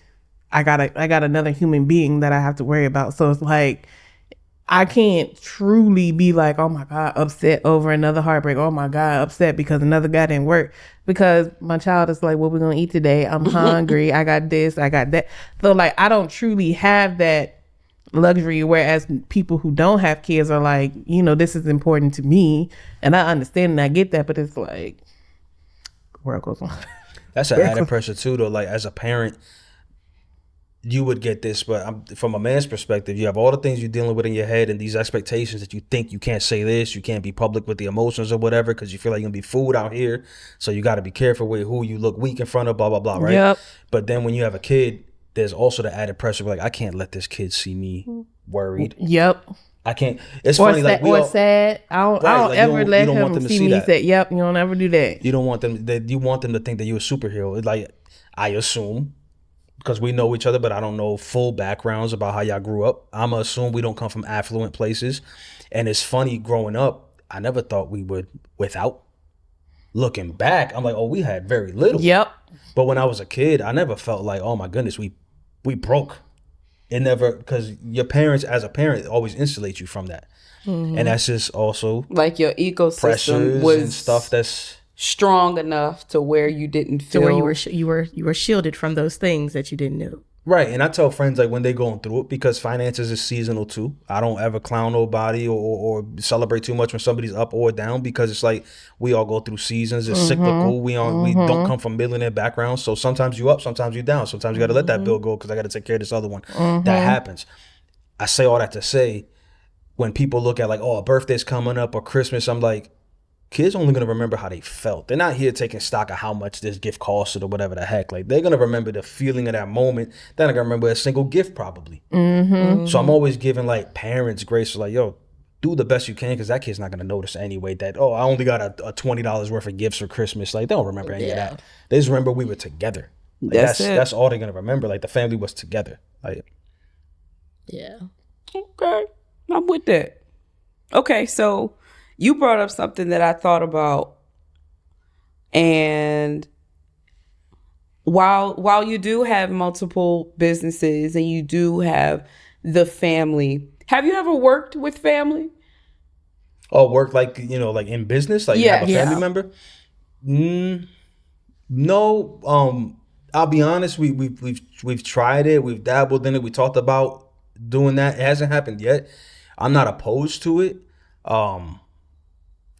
I got another human being that I have to worry about. So it's like, I can't truly be like, oh my God, upset over another heartbreak. Oh my God, upset because another guy didn't work. Because my child is like, what we gonna eat today? I'm hungry. I got this, I got that. So like, I don't truly have that luxury, whereas people who don't have kids are like, you know, this is important to me, and I understand and I get that, but it's like, the world goes on. That's an added pressure too, though. Like as a parent, you would get this, but from a man's perspective, you have all the things you're dealing with in your head and these expectations that you think you can't say this, you can't be public with the emotions or whatever because you feel like you're gonna be fooled out here. So you got to be careful with who you look weak in front of, blah blah blah, right? Yep. But then when you have a kid, there's also the added pressure of like, I can't let this kid see me worried. Yep. I can't. It's Or funny, like we or all, sad. I don't like, ever let you don't want him them to see see me that. sad. Yep, you don't ever do that. You don't want them. You want them to think that you're a superhero. It's like, I assume, because we know each other, but I don't know full backgrounds about how y'all grew up. I'ma assume we don't come from affluent places. And it's funny, growing up, I never thought we would without. Looking back, I'm like, oh, we had very little. Yep. But when I was a kid, I never felt like, oh my goodness, we broke. It never, because your parents, as a parent, always insulate you from that. And that's just also Like your ecosystem pressures was and stuff that's strong enough to where you didn't feel. To where you were shielded from those things that you didn't know. right. And I tell friends like when they going through it, because finances is seasonal too. I don't ever clown nobody or celebrate too much when somebody's up or down, because it's like we all go through seasons. It's cyclical. We don't come from millionaire backgrounds, so sometimes you up, sometimes you down. Sometimes you got to let that bill go because I got to take care of this other one. That happens. I say all that to say, when people look at like, oh, a birthday's coming up or Christmas, I'm like, kids only gonna remember how they felt. They're not here taking stock of how much this gift costed or whatever the heck. Like, they're gonna remember the feeling of that moment. They're not gonna remember a single gift probably. So I'm always giving like parents grace, like, yo, do the best you can, because that kid's not gonna notice anyway that, oh, I only got a $20 worth of gifts for Christmas. Like, they don't remember any of that. They just remember we were together. Like, That's it. that's all they're gonna remember. Like, the family was together. Like, Yeah. Okay, I'm with that. Okay, so you brought up something that I thought about, and while you do have multiple businesses and you do have the family, have you ever worked with family? oh, work like, you know, like in business, like you Yeah. have a family member. No, I'll be honest. We've tried it. We've dabbled in it. We talked about doing that. It hasn't happened yet. I'm not opposed to it. I'm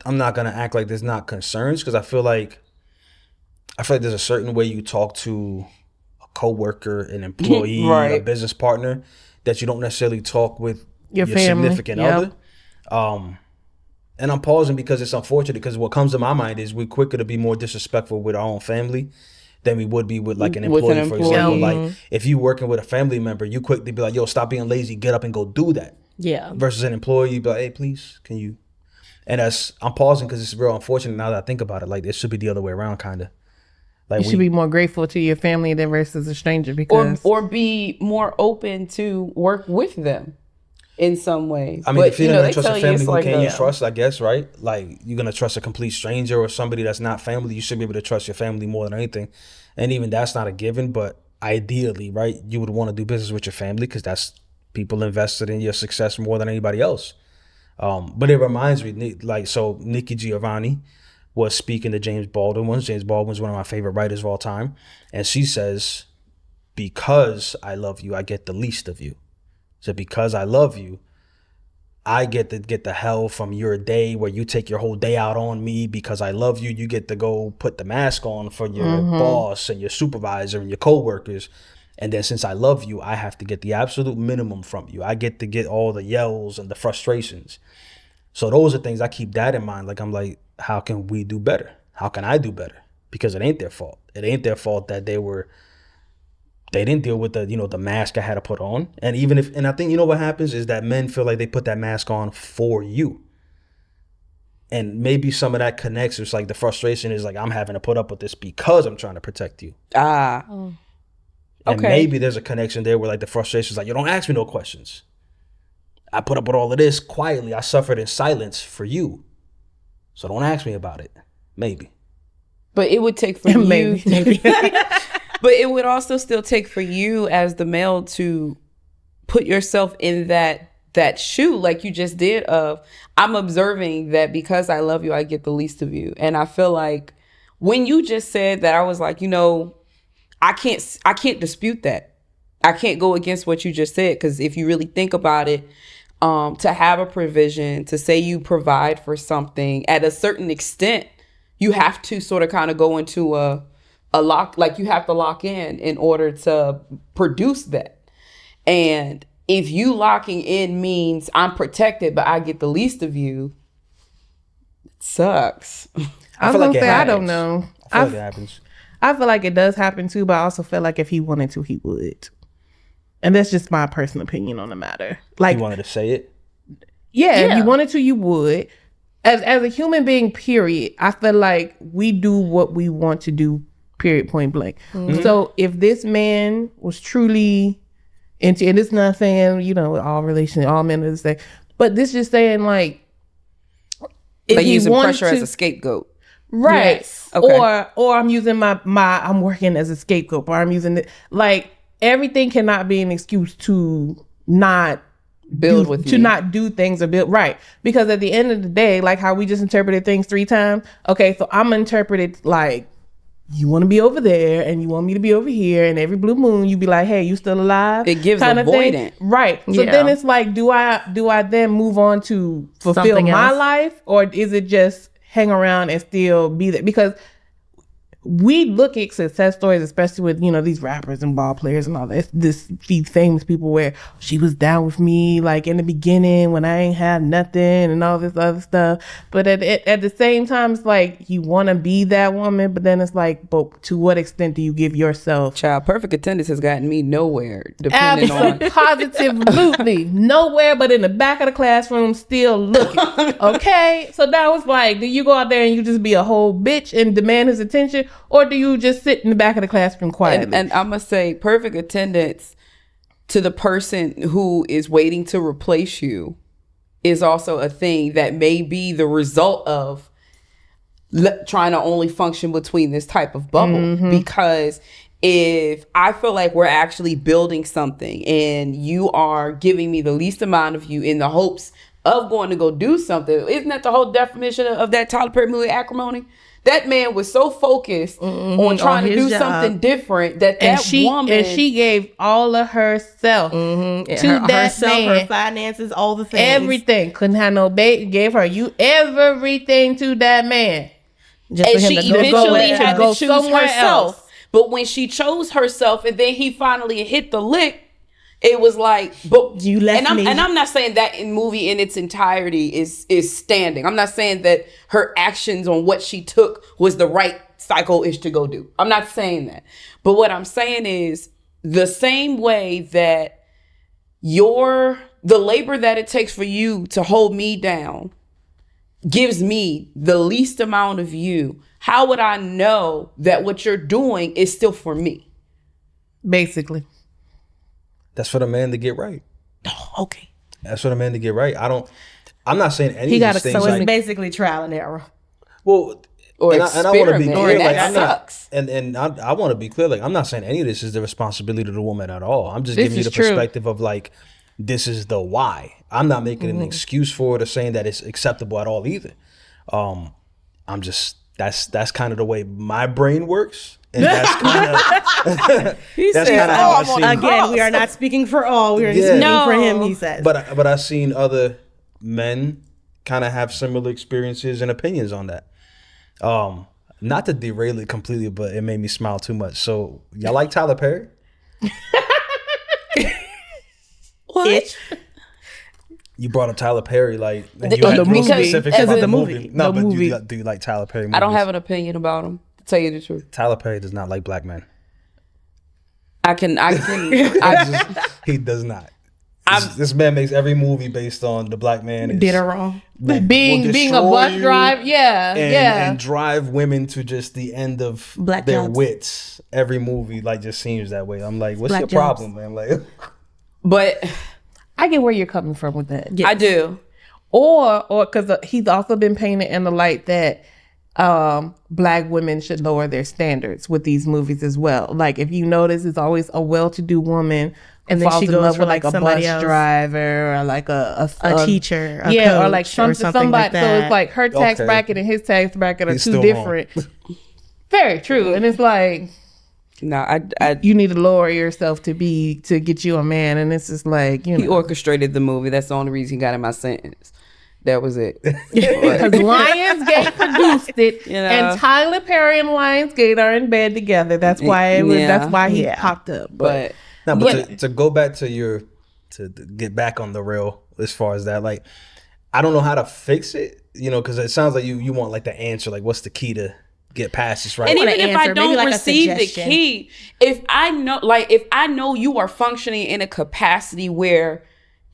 not gonna act like there's not concerns, because I feel like there's a certain way you talk to a coworker, an employee, Right. a business partner, that you don't necessarily talk with Your family. significant Yep. other. And I'm pausing because it's unfortunate, because what comes to my mind is we're quicker to be more disrespectful with our own family than we would be with like an With employee, an for example. employee. Like, if you working with a family member, you quick to be like, yo, stop being lazy, get up and go do that. Yeah. Versus an employee, you be like, hey, please, can you? And I'm pausing because it's real unfortunate now that I think about it. Like, it should be the other way around, kind of. Like, You should be more grateful to your family than versus a stranger, Or because be more open to work with them in some way. I mean, if you're they gonna trust tell a you family, it's who like can you a- trust? I guess, right? Like, you're gonna trust a complete stranger or somebody that's not family. You should be able to trust your family more than anything. And even that's not a given, but ideally, right? You would want to do business with your family because that's people invested in your success more than anybody else. But it reminds me, like, so Nikki Giovanni was speaking to James Baldwin once. James Baldwin's one of my favorite writers of all time, and she says, "Because I love you, I get the least of you." So because I love you, I get to get the hell from your day where you take your whole day out on me. Because I love you, you get to go put the mask on for your boss and your supervisor and your coworkers. And then since I love you, I have to get the absolute minimum from you. I get to get all the yells and the frustrations. So those are things I keep that in mind. Like, I'm like, how can we do better? How can I do better? Because it ain't their fault. It ain't their fault that they didn't deal with the mask I had to put on. And even if, and I think, what happens is that men feel like they put that mask on for you. And maybe some of that connects. It's like the frustration is like, I'm having to put up with this because I'm trying to protect you. Okay. And maybe there's a connection there where like the frustration is like, you don't ask me no questions. I put up with all of this quietly. I suffered in silence for you. So don't ask me about it. Maybe. But it would take for you. maybe. But it would also still take for you as the male to put yourself in that shoe, like you just did, of I'm observing that because I love you, I get the least of you. And I feel like when you just said that, I was like, I can't dispute that. I can't go against what you just said, because if you really think about it, to have a provision, to say you provide for something at a certain extent, you have to sort of kind of go into a lock, like you have to lock in order to produce that. And if you locking in means I'm protected, but I get the least of you, it sucks. I was feel gonna like it say, I happens. don't know. I feel like it happens. I feel like it does happen too, but I also feel like if he wanted to, he would. And that's just my personal opinion on the matter. Like, You wanted to say it? yeah, if you wanted to, you would. As a human being, period, I feel like we do what we want to do, period, point blank. So if this man was truly into, and it's not saying, you know, all men are the same, but this just saying like, if Like he using wanted pressure to, as a scapegoat. right? Yes. Okay. Or I'm using I'm working as a scapegoat, or I'm using it like everything cannot be an excuse to not Build with to me. not do things or build right, because at the end of the day, like how we just interpreted things 3 times. Okay, so I'm interpreted like you want to be over there and you want me to be over here, and every blue moon you be like, hey, you still alive? It gives kinda thing. avoidant. Right. So Yeah. then it's like, do I then move on to fulfill Something my else. life, or is it just hang around and still be there? Because we look at success stories, especially with, you know, these rappers and ball players and all that. These famous people where she was down with me, like in the beginning when I ain't had nothing and all this other stuff. But at the same time, it's like you want to be that woman, but then it's like, but to what extent do you give yourself? Child, perfect attendance has gotten me nowhere, depending on. Positively nowhere but in the back of the classroom still looking. Okay, so now it's like, do you go out there and you just be a whole bitch and demand his attention, or do you just sit in the back of the classroom quietly? And I must say, perfect attendance to the person who is waiting to replace you is also a thing that may be the result of trying to only function between this type of bubble. Because if I feel like we're actually building something and you are giving me the least amount of you in the hopes of going to go do something, isn't that the whole definition of that Tyler Perry movie, Acrimony? That man was so focused on trying to his do job. something different that woman, and she gave all of herself to that herself, man. her finances, all the things. Everything. Couldn't have no baby. Gave her everything to that man. Just and for him she to go eventually had to go choose somewhere herself. else. But when she chose herself, and then he finally hit the lick, it was like, but You left me. And I'm not saying that in movie in its entirety is standing. I'm not saying that her actions on what she took was the right psycho-ish to go do. I'm not saying that. But what I'm saying is the same way that the labor that it takes for you to hold me down gives me the least amount of you, how would I know that what you're doing is still for me? Basically. That's for the man to get right. Okay. That's for the man to get right. I'm not saying any He of gotta- these things. so it's like, Basically trial and error. well, Or and I want to be experiment. clear. Like, That I'm not, sucks. and I want to be clear. Like, I'm not saying any of this is the responsibility of the woman at all. I'm just This giving you is the true. perspective of like, this is the why. I'm not making an excuse for it or saying that it's acceptable at all either. I'm just that's kind of the way my brain works, and that's kind of that's kind of how I see. Again, we are not speaking for all. We are Yeah. speaking No. for him, he says. But I've seen other men kind of have similar experiences and opinions on that. Not to derail it completely, but it made me smile too much. So y'all like Tyler Perry? What? You brought up Tyler Perry, like and The- you had the real movie. specifics As about in the the movie. movie. No, The but movie. do you like Tyler Perry movies? I don't have an opinion about him, to tell you the truth. Tyler Perry does not like black men. I can He does not. This man makes every movie based on the black man is- Did her wrong. will Being a destroy bus you driver. Yeah. and drive women to just the end of Black their jobs. wits. Every movie like just seems that way. I'm like, what's Black your jobs. problem, man? Like, but I get where you're coming from with that. I do. Or because he's also been painted in the light that black women should lower their standards with these movies as well. Like if you notice, it's always a well-to-do woman And who then falls she in goes love for, with like, like a somebody bus else. driver or like a teacher, a yeah, or coach, like or something something like So that. it's like her tax Okay. bracket and his tax bracket are He's two still different. Very true, and it's like No, you need to lower yourself to get you a man, and it's just like, you he know, orchestrated the movie. That's the only reason he got in my sentence. That was it. because Lionsgate produced it, You know? and Tyler Perry and Lionsgate are in bed together. That's why it was. Yeah. That's why he Yeah. popped up. But No, but to go back to get back on the rail as far as that, like, I don't know how to fix it, you know, because it sounds like you want like the answer, like what's the key to get past this, right? and want even an if I answer, maybe don't like a receive the suggestion. key, if I know you are functioning in a capacity where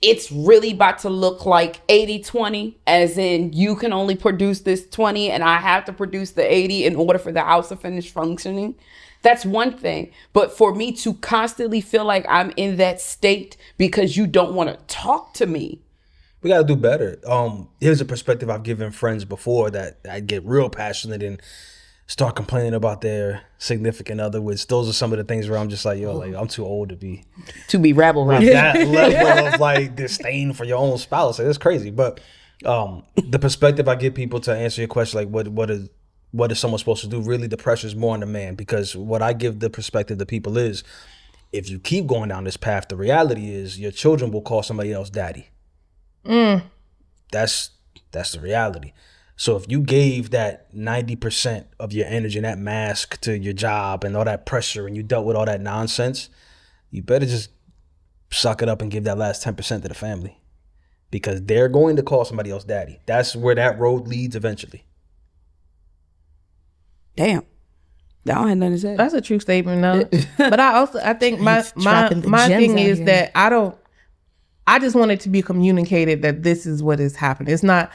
it's really about to look like 80-20, as in you can only produce this 20 and I have to produce the 80 in order for the house to finish functioning, that's one thing. But for me to constantly feel like I'm in that state because you don't want to talk to me. We got to do better. Here's a perspective I've given friends before that I get real passionate and start complaining about their significant other, which those are some of the things where I'm just like, yo, like, I'm too old to be rabble. that level of like disdain for your own spouse. Like, it's crazy. But the perspective I give people to answer your question, like what is someone supposed to do? Really, the pressure is more on the man, because what I give the perspective to people is, if you keep going down this path, the reality is your children will call somebody else daddy. That's the reality. So if you gave that 90% of your energy and that mask to your job and all that pressure, and you dealt with all that nonsense, you better just suck it up and give that last 10% to the family, because they're going to call somebody else daddy. That's where that road leads eventually. Damn. I don't have nothing to say. That's a true statement, though. But I think my dropping the gems thing out is here. that I just want it to be communicated that this is what is happening. It's not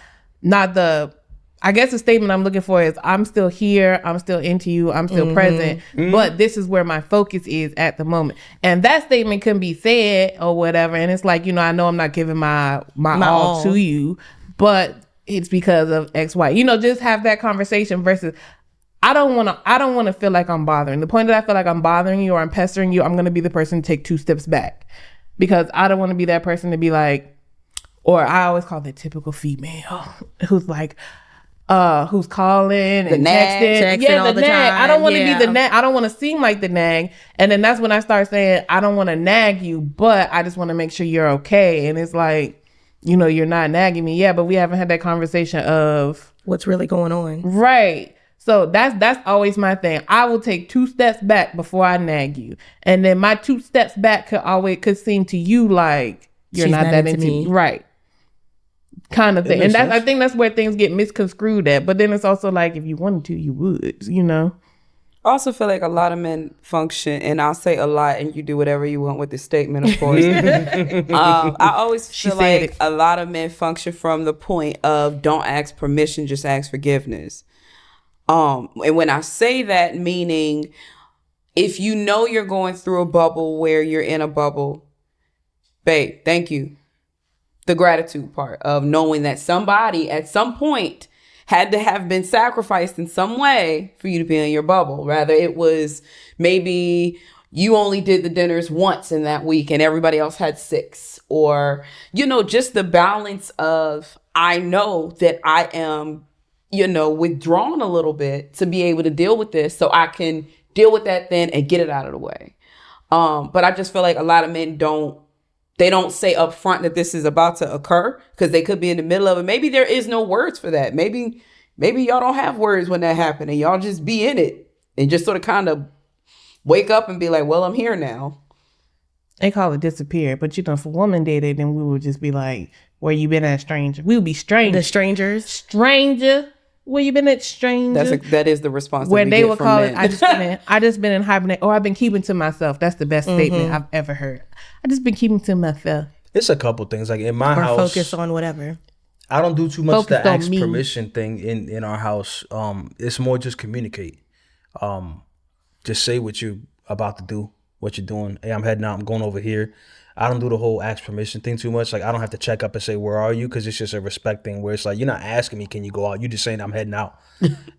I guess the statement I'm looking for is, I'm still here, I'm still into you, I'm still present, but this is where my focus is at the moment. And that statement can be said or whatever, and it's like, you know, I know I'm not giving my all to you, but it's because of X, Y. You know, just have that conversation versus, I don't want to feel like I'm bothering. The point that I feel like I'm bothering you or I'm pestering you, I'm going to be the person to take 2 steps back, because I don't want to be that person to be like, or I always call it typical female who's like, who's calling and texting all the nag. time. I don't want to be Yeah. the nag. I don't want to seem like the nag. And then that's when I start saying, I don't want to nag you, but I just want to make sure you're okay. And it's like, you know, you're not nagging me. Yeah, but we haven't had that conversation of What's really going on? right. So that's always my thing. I will take 2 steps back before I nag you. And then my 2 steps back could seem to you like you're She's not that into me. me. Right. Kind of thing. And makes I think that's where things get misconstrued at. But then it's also like, if you wanted to, you would, you know? I also feel like a lot of men function, and I'll say a lot, and you do whatever you want with this statement, of course. I always feel said like it. a lot of men function from the point of, don't ask permission, just ask forgiveness. And when I say that, meaning, if you know you're going through a bubble where you're in a bubble, babe, thank you. The gratitude part of knowing that somebody at some point had to have been sacrificed in some way for you to be in your bubble. Rather, it was maybe you only did the dinners once in that week and everybody else had 6. Or, you know, just the balance of, I know that I am, you know, withdrawn a little bit to be able to deal with this, so I can deal with that then and get it out of the way. But I just feel like a lot of men don't say up front that this is about to occur, because they could be in the middle of it. Maybe there is no words for that. Maybe y'all don't have words when that happened, and y'all just be in it and just sort of kind of wake up and be like, well, I'm here now. They call it disappear. But, you know, if a woman did it, then we would just be like, where you been at, stranger? We would be strangers. The strangers. Stranger. Where you been at, stranger? That is the response Where that we they get would from call men. it, I just been in hibernate, or I've been keeping to myself. That's the best statement I've ever heard. I just been keeping to myself. It's a couple things. Like in my Or house, focus on whatever. I don't do too much Focus the on ask me. permission thing in our house. It's more just communicate. Just say what you're about to do, what you're doing. Hey, I'm heading out. I'm going over here. I don't do the whole ask permission thing too much. Like, I don't have to check up and say, where are you? Because it's just a respect thing where it's like, you're not asking me, can you go out? You're just saying I'm heading out.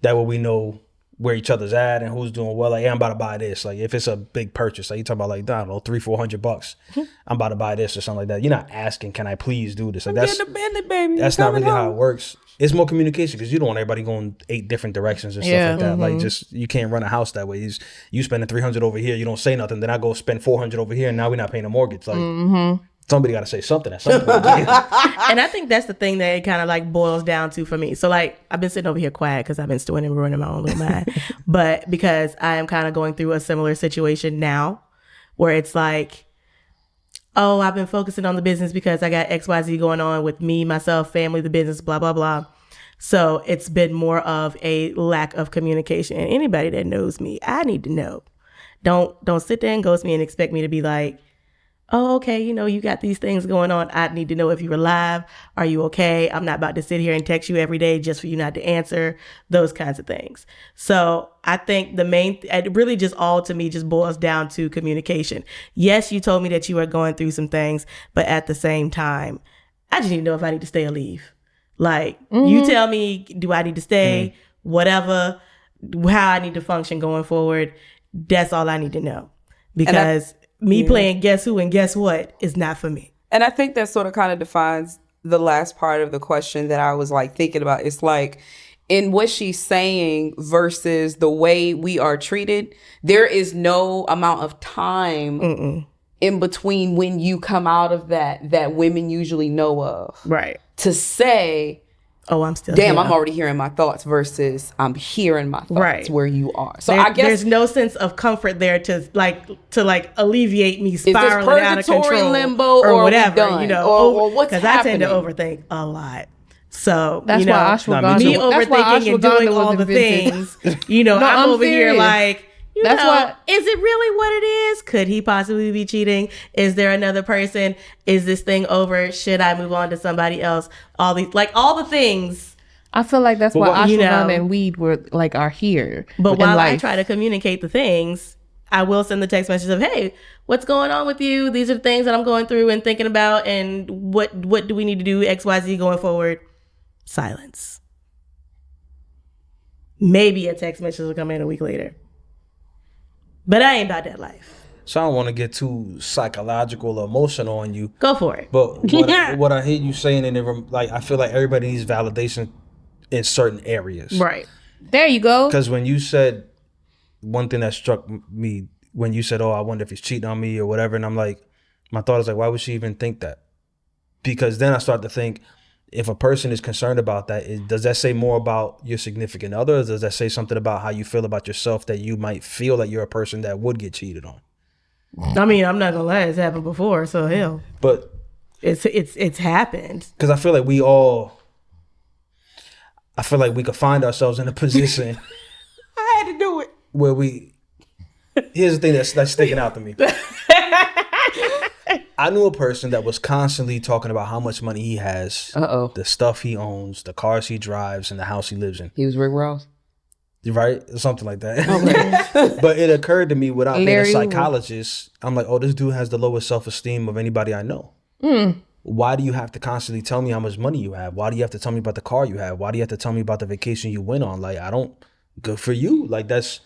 That way we know where each other's at and who's doing well. Like, hey, I'm about to buy this. Like, if it's a big purchase, like you're talking about, like, I don't know, $300-400, I'm about to buy this or something like that. You're not asking, can I please do this? Like, that's Get the Bentley, baby. that's not really how it works. It's more communication because you don't want everybody going 8 different directions and stuff like that. Like, just you can't run a house that way. You spending $300 over here, you don't say nothing. Then I go spend $400 over here, and now we're not paying a mortgage. Like, somebody got to say something at some point. And I think that's the thing that it kind of like boils down to for me. So like I've been sitting over here quiet because I've been stewing and ruining my own little mind. But because I am kind of going through a similar situation now where it's like, oh, I've been focusing on the business because I got XYZ going on with me, myself, family, the business, blah, blah, blah. So it's been more of a lack of communication. And anybody that knows me, I need to know. Don't sit there and ghost me and expect me to be like, oh, okay, you know, you got these things going on. I need to know if you're alive. Are you okay? I'm not about to sit here and text you every day just for you not to answer, those kinds of things. So I think it really just all to me just boils down to communication. Yes, you told me that you were going through some things, but at the same time, I just need to know if I need to stay or leave. Like, you tell me, do I need to stay, whatever, how I need to function going forward. That's all I need to know. Because me playing guess who and guess what is not for me. And I think that sort of kind of defines the last part of the question that I was like thinking about. It's like in what she's saying versus the way we are treated, there is no amount of time in between when you come out of that women usually know of. Right. To say, oh, I'm still damn, here. I'm already hearing my thoughts versus I'm hearing my thoughts where you are. So I guess there's no sense of comfort there to alleviate me spiraling out of control limbo or whatever, you know, or what's because I tend to overthink a lot. So that's you know, why ashwagandha. me overthinking and doing all the things, you know, I'm over here like, that's why. Is it really what it is? Could he possibly be cheating? Is there another person? Is this thing over? Should I move on to somebody else? All the things. I feel like that's why ashwagandha and weed are here. But while I try to communicate the things, I will send the text message of, hey, what's going on with you? These are the things that I'm going through and thinking about, and what do we need to do XYZ going forward? Silence. Maybe a text message will come in a week later. But I ain't about that life. So I don't want to get too psychological or emotional on you. Go for it. But what I hear you saying, and like I feel like everybody needs validation in certain areas. Right. There you go. Because when you said, one thing that struck me, when you said, oh, I wonder if he's cheating on me or whatever. And I'm like, my thought is like, why would she even think that? Because then I start to think, if a person is concerned about that, does that say more about your significant other? Or does that say something about how you feel about yourself, that you might feel that you're a person that would get cheated on? I mean, I'm not gonna lie, it's happened before, so hell. But it's happened. Because I feel like we could find ourselves in a position. I had to do it. Where here's the thing that's sticking out to me. I knew a person that was constantly talking about how much money he has, the stuff he owns, the cars he drives, and the house he lives in. He was Rick Ross? Right? Something like that. Okay. But it occurred to me, without being a psychologist, I'm like, oh, this dude has the lowest self-esteem of anybody I know. Why do you have to constantly tell me how much money you have? Why do you have to tell me about the car you have? Why do you have to tell me about the vacation you went on? Like, good for you. Like, that's...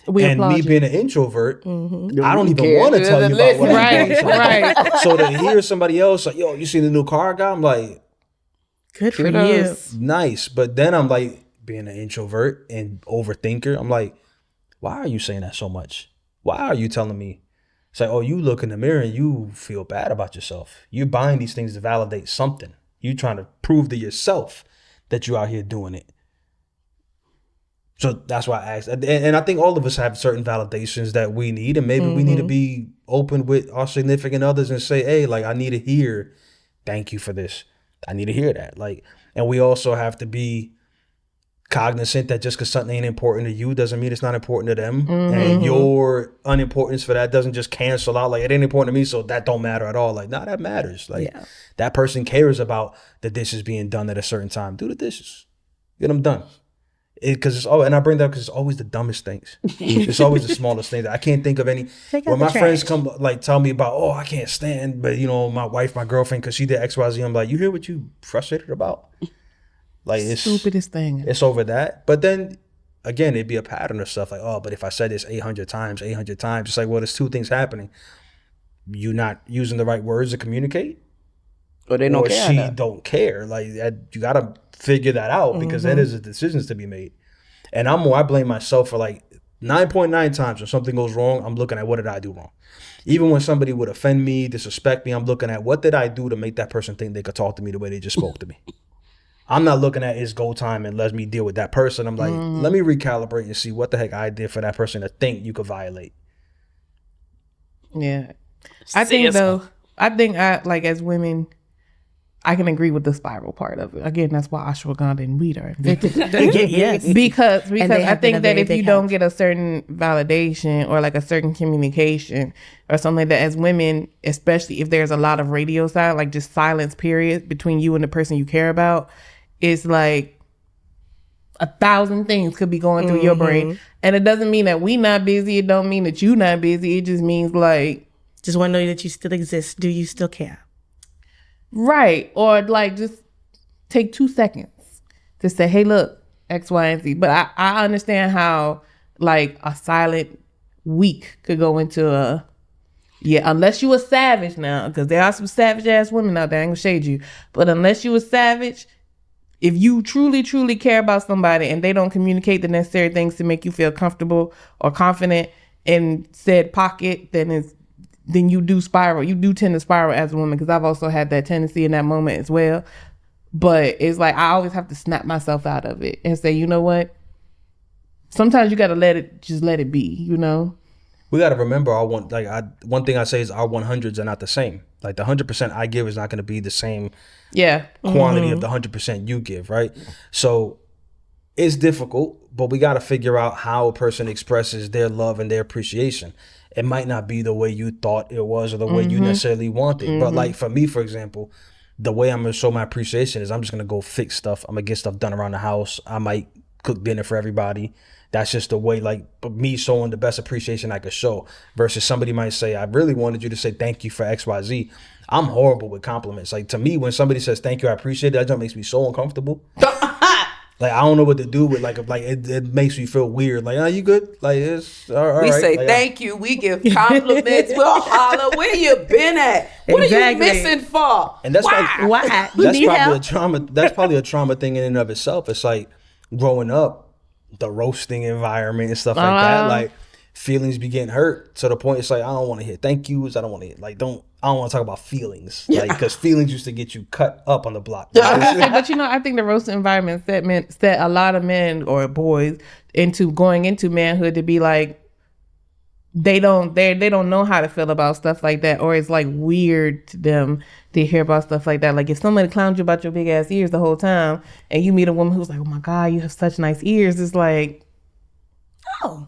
me being an introvert, I don't even want to tell you about what I'm doing. Right. So to hear somebody else like, yo, you see the new car I got? I'm like, good for you. Nice. But then I'm like, being an introvert and overthinker, I'm like, why are you saying that so much? Why are you telling me? It's like, oh, you look in the mirror and you feel bad about yourself. You're buying these things to validate something. You're trying to prove to yourself that you're out here doing it. So that's why I asked. And I think all of us have certain validations that we need. And maybe we need to be open with our significant others and say, hey, like, I need to hear, thank you for this. I need to hear that. Like, and we also have to be cognizant that just because something ain't important to you doesn't mean it's not important to them. And your unimportance for that doesn't just cancel out. Like, it ain't important to me, so that don't matter at all. Like, nah, that matters. Like, that person cares about the dishes being done at a certain time. Do the dishes. Get them done. Because and I bring that up because it's always the dumbest things. It's always the smallest things. I can't think of any. When my friends come like tell me about, oh, I can't stand, but you know, my wife, my girlfriend, because she did XYZ. I'm like, you hear what you frustrated about? Like, it's stupidest thing. It's over that. But then again, it'd be a pattern of stuff like, oh, but if I said this 800 times, it's like, well, there's two things happening. You not using the right words to communicate. Or they don't or care she enough. don't care. Like you gotta figure that out because that is the decisions to be made. And I blame myself for like 9.9 times when something goes wrong, I'm looking at what did I do wrong. Even when somebody would offend me, disrespect me, I'm looking at what did I do to make that person think they could talk to me the way they just spoke to me. I'm not looking at it's go time and let me deal with that person. I'm like, let me recalibrate and see what the heck I did for that person to think you could violate. Yeah. I think like as women, I can agree with the spiral part of it. Again, that's why ashwagandha and weed are invented. Yes. Because they I have been a think that very if you big don't help. get a certain validation or like a certain communication or something like that, as women, especially if there's a lot of radio silence, like just silence period between you and the person you care about, it's like 1,000 things could be going through your brain. And it doesn't mean that we not busy. It don't mean that you not busy. It just means like, Just want to know that you still exist. Do you still care? right. Or like just take 2 seconds to say, hey, look, X, Y, and Z. But I understand how like a silent week could go into a, unless you a savage now, because there are some savage ass women out there, I ain't gonna shade you. But unless you a savage, if you truly, truly care about somebody and they don't communicate the necessary things to make you feel comfortable or confident in said pocket, then you do spiral. You do tend to spiral as a woman, because I've also had that tendency in that moment as well. But it's like I always have to snap myself out of it and say, you know what? Sometimes you got to let it be, you know? We got to remember one thing I say is our 100s are not the same. Like the 100% I give is not going to be the same quantity of the 100% you give, right? So it's difficult, but we got to figure out how a person expresses their love and their appreciation. It might not be the way you thought it was or the way you necessarily wanted. But like for me, for example, the way I'm going to show my appreciation is I'm just going to go fix stuff. I'm going to get stuff done around the house. I might cook dinner for everybody. That's just the way, like, me showing the best appreciation I could show versus somebody might say, I really wanted you to say thank you for XYZ. I'm horrible with compliments. Like, to me, when somebody says thank you, I appreciate it, that just makes me so uncomfortable. Like, I don't know what to do with, like, it makes me feel weird. Like, you good? Like, it's all We right. say like, thank you. We give compliments. We'll holler. Where you been at? What are you Exactly. missing for? And that's Why? Why? You That's need probably help? a trauma. That's probably a trauma thing in and of itself. It's like growing up, the roasting environment and stuff like that. Like feelings be getting hurt to the point it's like I don't want to hear thank yous. I don't want to I don't want to talk about feelings. Like because feelings used to get you cut up on the block. But I think the roasting environment set a lot of men or boys into going into manhood to be like they don't know how to feel about stuff like that, or it's like weird to them to hear about stuff like that. Like if somebody clowns you about your big ass ears the whole time and you meet a woman who's like, oh my God, you have such nice ears, it's like, Oh.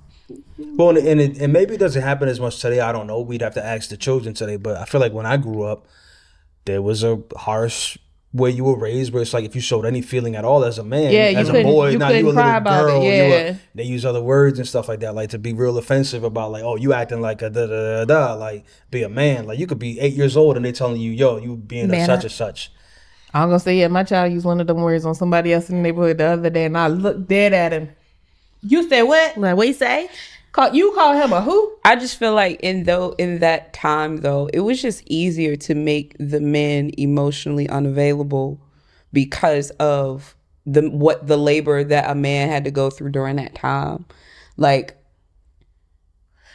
Well, and maybe it doesn't happen as much today. I don't know. We'd have to ask the children today. But I feel like when I grew up, there was a harsh way you were raised where it's like if you showed any feeling at all as a man, as a boy, now you a little girl, they use other words and stuff like that, like to be real offensive about like, oh, you acting like a da-da-da-da, like be a man. Like you could be 8 years old and they telling you, yo, you being a such and such. I'm gonna say, my child used one of them words on somebody else in the neighborhood the other day and I looked dead at him. You said what? Like, what you say? You call him a who? I just feel like in that time though, it was just easier to make the men emotionally unavailable because of the labor that a man had to go through during that time. Like,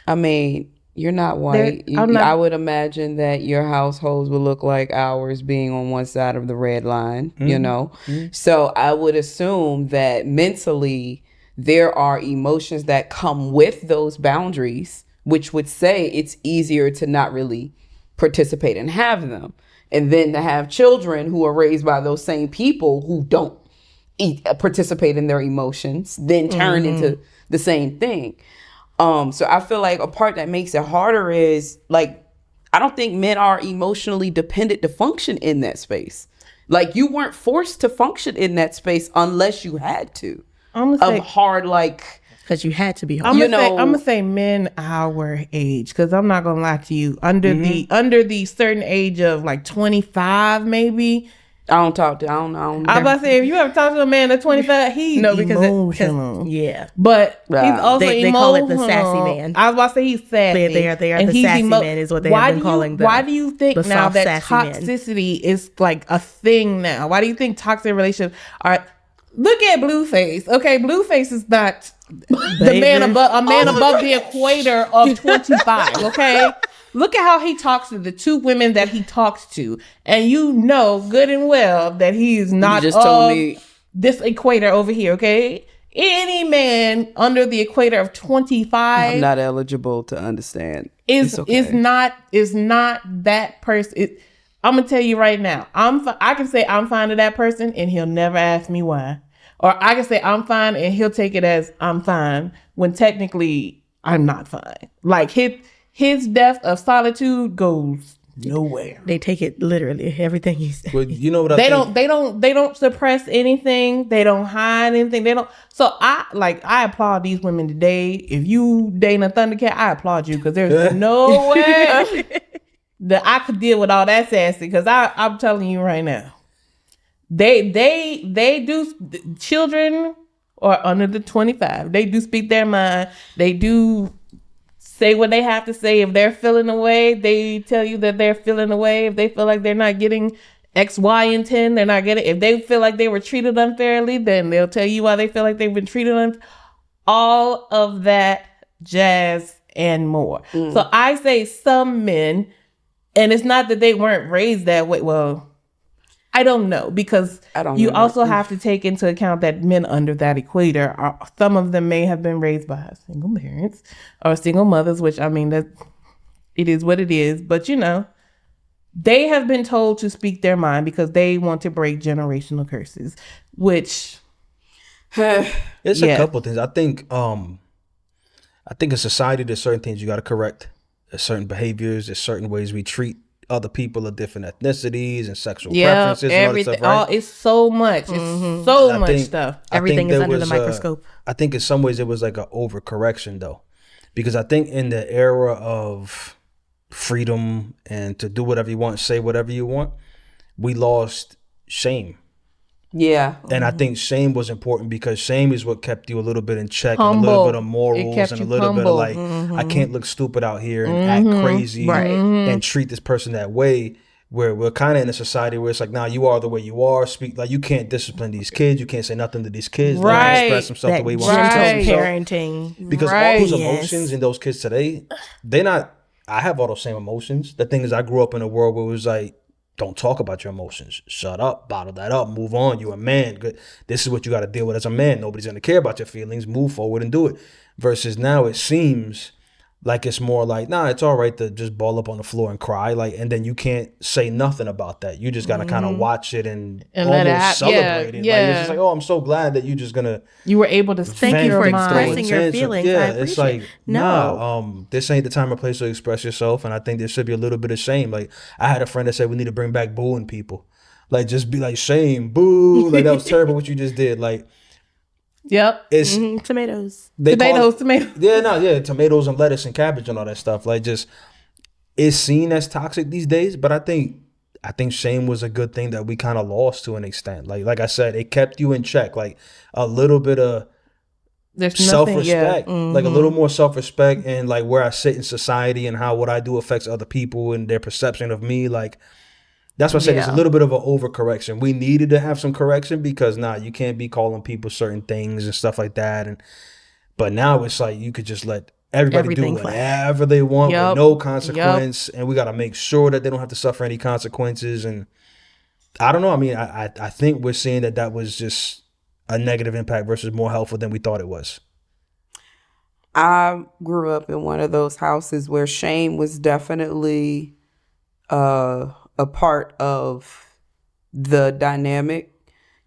I mean, you're not white. I would imagine that your households would look like ours being on one side of the red line, you know? So I would assume that mentally there are emotions that come with those boundaries, which would say it's easier to not really participate and have them. And then to have children who are raised by those same people who don't participate in their emotions, then turn into the same thing. So I feel like a part that makes it harder is like, I don't think men are emotionally dependent to function in that space. Like you weren't forced to function in that space unless you had to. Because you had to be hard. I'm gonna say men our age, because I'm not gonna lie to you. Under the certain age of like 25, maybe I don't talk to. I don't. I was about to say, if you ever talk to a man at 25, he's emotional. Yeah. But he's also they emotional. call it the sassy man. I was about to say he's sassy. They are And the he's sassy man is what they have been calling them. Why do you think the now soft, that sassy man. toxicity is like a thing now? Why do you think toxic relationships are? Look at Blueface. Okay, Blueface is not the man above the equator of 25. Okay. Look at how he talks to the two women that he talks to. And you know good and well that he is not just told me this equator over here, okay? Any man under the equator of 25 I'm not eligible to understand. is not that person. I'm gonna tell you right now. I can say I'm fine to that person and he'll never ask me why. Or I can say I'm fine and he'll take it as I'm fine when technically I'm not fine. Like his depth of solitude goes nowhere. They take it literally. Everything he said. But you know what They don't suppress anything. They don't hide anything. They don't. So I applaud these women today. If you dating a Thundercat, I applaud you because there's no way that I could deal with all that sassy. Because I'm telling you right now, they do. Children are under the 25. They do speak their mind. They do say what they have to say. If they're feeling away, they tell you that they're feeling away. If they feel like they're not getting X, Y, and 10, they're not getting. If they feel like they were treated unfairly, then they'll tell you why they feel like they've been treated all of that jazz and more. So I say some men, and it's not that they weren't raised that way. Well, I don't know, because you also have to take into account that men under that equator some of them may have been raised by single parents or single mothers, which I mean that it is what it is. But you know, they have been told to speak their mind because they want to break generational curses, which it's a couple things. I think in society there's certain things you got to correct. There's certain behaviors. There's certain ways we treat other people of different ethnicities and sexual preferences and all that stuff, right? It's so much. It's so much stuff. Everything is under the microscope. I think in some ways it was like an overcorrection though. Because I think in the era of freedom and to do whatever you want, say whatever you want, we lost shame. Yeah. And I think shame was important because shame is what kept you a little bit in check, Humble. and a little bit of morals and a little bit of like, I can't look stupid out here and act crazy and treat this person that way. Where we're kind of in a society where it's like, nah, you are the way you are. Speak like you can't discipline these kids. You can't say nothing to these kids. They don't express themselves the way you want to express themselves. Parenting. Because all those emotions in those kids today, they're not. I have all those same emotions. The thing is, I grew up in a world where it was like, don't talk about your emotions. Shut up. Bottle that up. Move on. You're a man. Good. This is what you got to deal with as a man. Nobody's going to care about your feelings. Move forward and do it. Versus now it seems like it's more like, nah, it's all right to just ball up on the floor and cry. Like, and then you can't say nothing about that. You just got to kind of watch it and almost celebrate it. Yeah. Like, it's just like, oh, I'm so glad that you're just going to. You were able to thank you for expressing your feelings. Yeah, I appreciate it's like, this ain't the time or place to express yourself. And I think there should be a little bit of shame. Like, I had a friend that said we need to bring back booing people. Like, just be like, shame, boo. Like, that was terrible what you just did. Like, it's tomatoes. Tomatoes. Yeah, tomatoes and lettuce and cabbage and all that stuff. Like, just it's seen as toxic these days. But I think shame was a good thing that we kind of lost to an extent. Like I said, it kept you in check. Like a little bit of self-respect, like a little more self-respect, and like where I sit in society and how what I do affects other people and their perception of me. Like, that's why I said there's a little bit of an overcorrection. We needed to have some correction because you can't be calling people certain things and stuff like that. But now it's like you could just let everybody do whatever they want with no consequence, and we got to make sure that they don't have to suffer any consequences. And I don't know. I mean, I think we're seeing that was just a negative impact versus more helpful than we thought it was. I grew up in one of those houses where shame was definitely a part of the dynamic.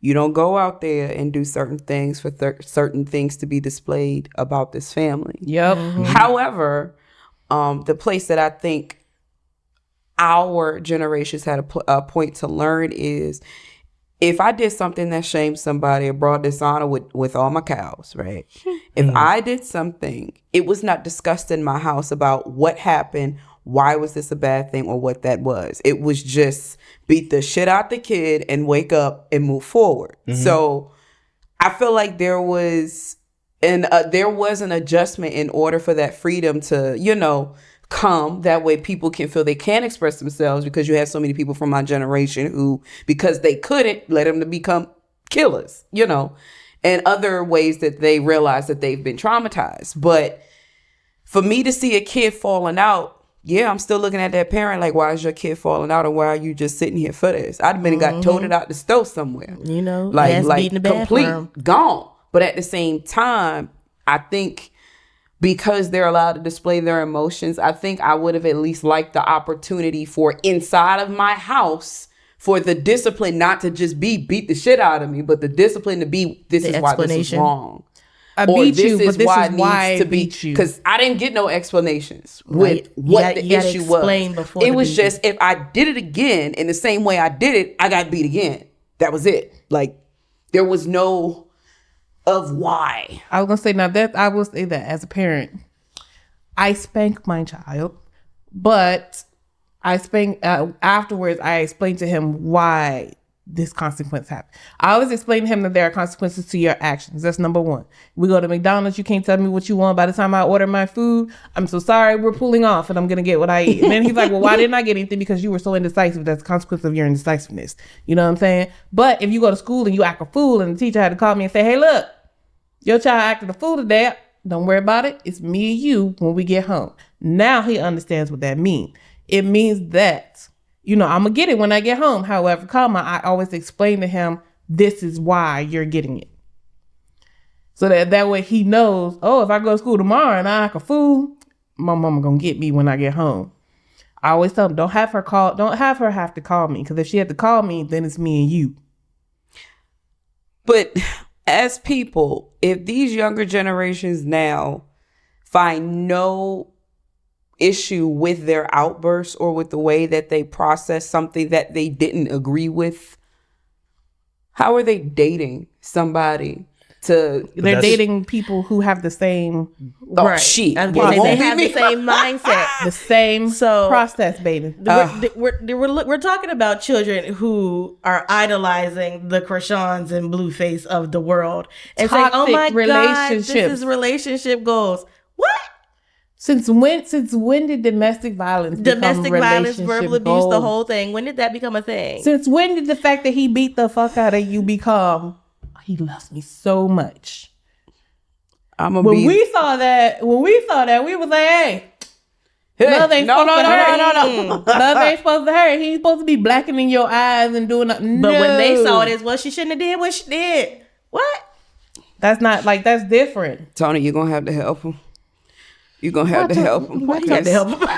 You don't go out there and do certain things for certain things to be displayed about this family. However, the place that I think our generations had a point to learn is if I did something that shamed somebody or brought dishonor with all my cows, right? If I did something, it was not discussed in my house about what happened, why was this a bad thing or what that was. It was just beat the shit out the kid and wake up and move forward. So I feel like there was an adjustment in order for that freedom to, come. That way people can feel they can express themselves, because you have so many people from my generation who, because they couldn't, let them to become killers, and other ways that they realize that they've been traumatized. But for me to see a kid falling out, yeah, I'm still looking at that parent like, why is your kid falling out, and why are you just sitting here for this? I'd have been and got toted out the stove somewhere. Like complete gone. But at the same time, I think because they're allowed to display their emotions, I think I would have at least liked the opportunity for inside of my house for the discipline not to just beat the shit out of me, but the discipline to be, this is why this is wrong. I beat you, but this is why I beat you. Because I didn't get no explanations with what the issue was. It was just, if I did it again in the same way I did it, I got beat again. That was it. Like, there was no of why. I was gonna say, now that I will say that as a parent, I spank my child, but I spank afterwards. I explain to him why this consequence happened. I always explain to him that there are consequences to your actions. That's number one. We go to McDonald's, you can't tell me what you want by the time I order my food. I'm so sorry, we're pulling off and I'm gonna get what I eat. And then he's like, well, why didn't I get anything? Because you were so indecisive. That's the consequence of your indecisiveness. You know what I'm saying? But if you go to school and you act a fool and the teacher had to call me and say, hey, look, your child acted a fool today, don't worry about it. It's me and you when we get home. Now he understands what that means. It means that, I'm going to get it when I get home. However, I always explain to him, this is why you're getting it. So that way he knows, if I go to school tomorrow and I act a fool, my mama going to get me when I get home. I always tell him, don't have her have to call me. Because if she had to call me, then it's me and you. But as people, if these younger generations now find no issue with their outbursts or with the way that they process something that they didn't agree with, how are they dating somebody they're dating people who have the same shit. They have the same mindset, the same process, baby. We're talking about children who are idolizing the Krishans and Blueface of the world and saying, "Oh my God, this is relationship goals." What? Since when did domestic violence, verbal abuse, the whole thing? When did that become a thing? Since when did the fact that he beat the fuck out of you become? He loves me so much. When we saw that, we was like, hey, love ain't supposed to hurt. Love ain't supposed to hurt. He ain't supposed to be blackening your eyes and doing nothing. But when they saw it, well, she shouldn't have did what she did. What? That's not that's different. Tony, you're gonna have to help him. You're gonna have to help him. Why you have to help him?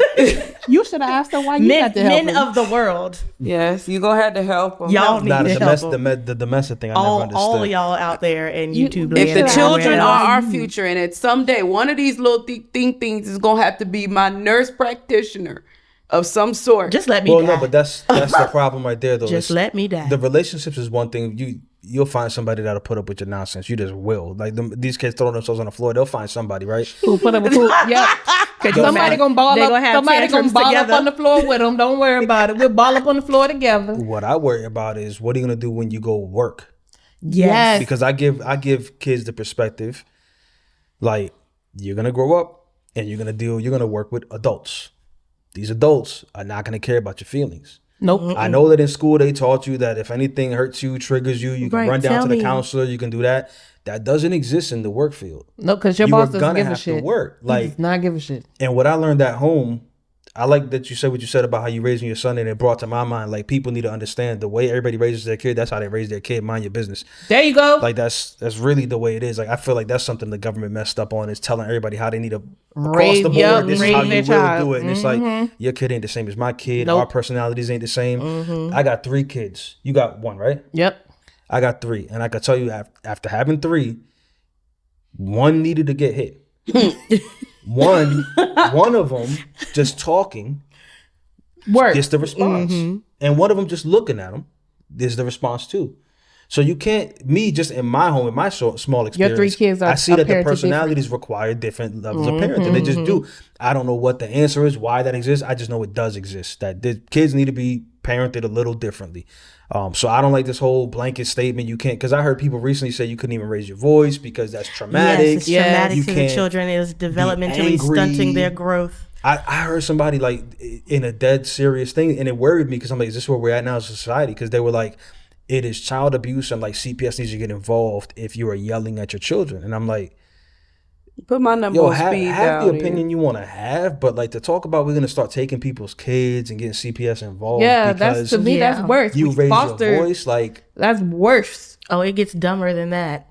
You should have asked her why you had to help him. Men of the world. Yes, you're gonna have to help him. Y'all need to help him. The domestic thing, I never understood. All of y'all out there in YouTube. If the children are our future, and at someday one of these little things is gonna have to be my nurse practitioner of some sort. Just let me die. Well, no, but that's the problem right there, though. Just let me die. The relationships is one thing. You'll find somebody that'll put up with your nonsense. You just will. Like these kids throwing themselves on the floor, they'll find somebody, right? Who put up with who? Yep. Somebody gonna ball up. Somebody gonna ball up on the floor with them. Don't worry about it. We'll ball up on the floor together. What I worry about is what are you gonna do when you go work? Yes. Because I give kids the perspective, like you're gonna grow up and you're gonna work with adults. These adults are not gonna care about your feelings. Nope. I know that in school they taught you that if anything hurts you, triggers you, you can run down to the counselor, you can do that. That doesn't exist in the work field. No, because your boss doesn't give a shit. To work. Like, he does not give a shit. And what I learned at home, I like that you said what you said about how you raising your son, and it brought to my mind, like, people need to understand the way everybody raises their kid, that's how they raise their kid. Mind your business. There you go. Like, that's really the way it is. Like, I feel like that's something the government messed up on, is telling everybody how they need to, across the board, this is how you will do it. And it's like, your kid ain't the same as my kid. Nope. Our personalities ain't the same. I got 3 kids. You got 1, right? Yep. I got 3. And I can tell you, after having 3, 1 needed to get hit. one of them just talking gets the response. And one of them just looking at him is the response too. So you can't, me just in my home, in my small experience, 3 kids are I see that the parented personalities require different levels of parenting. They just do. I don't know what the answer is, why that exists. I just know it does exist. That the kids need to be parented a little differently. So I don't like this whole blanket statement. You can't, because I heard people recently say you couldn't even raise your voice because that's traumatic. Yes, it's traumatic You to the can't children. It is developmentally angry. stunting their growth. I heard somebody like in a dead serious thing, and it worried me because I'm like, is this where we're at now as a society? Because they were like, it is child abuse and like CPS needs to get involved if you are yelling at your children. And I'm like, Put my number yo, on speed have down the opinion you want to have, but like to talk about we're going to start taking people's kids and getting CPS involved. Yeah, because that's to me that's worse. you We raise foster, your voice like that's worse. Oh, it gets dumber than that.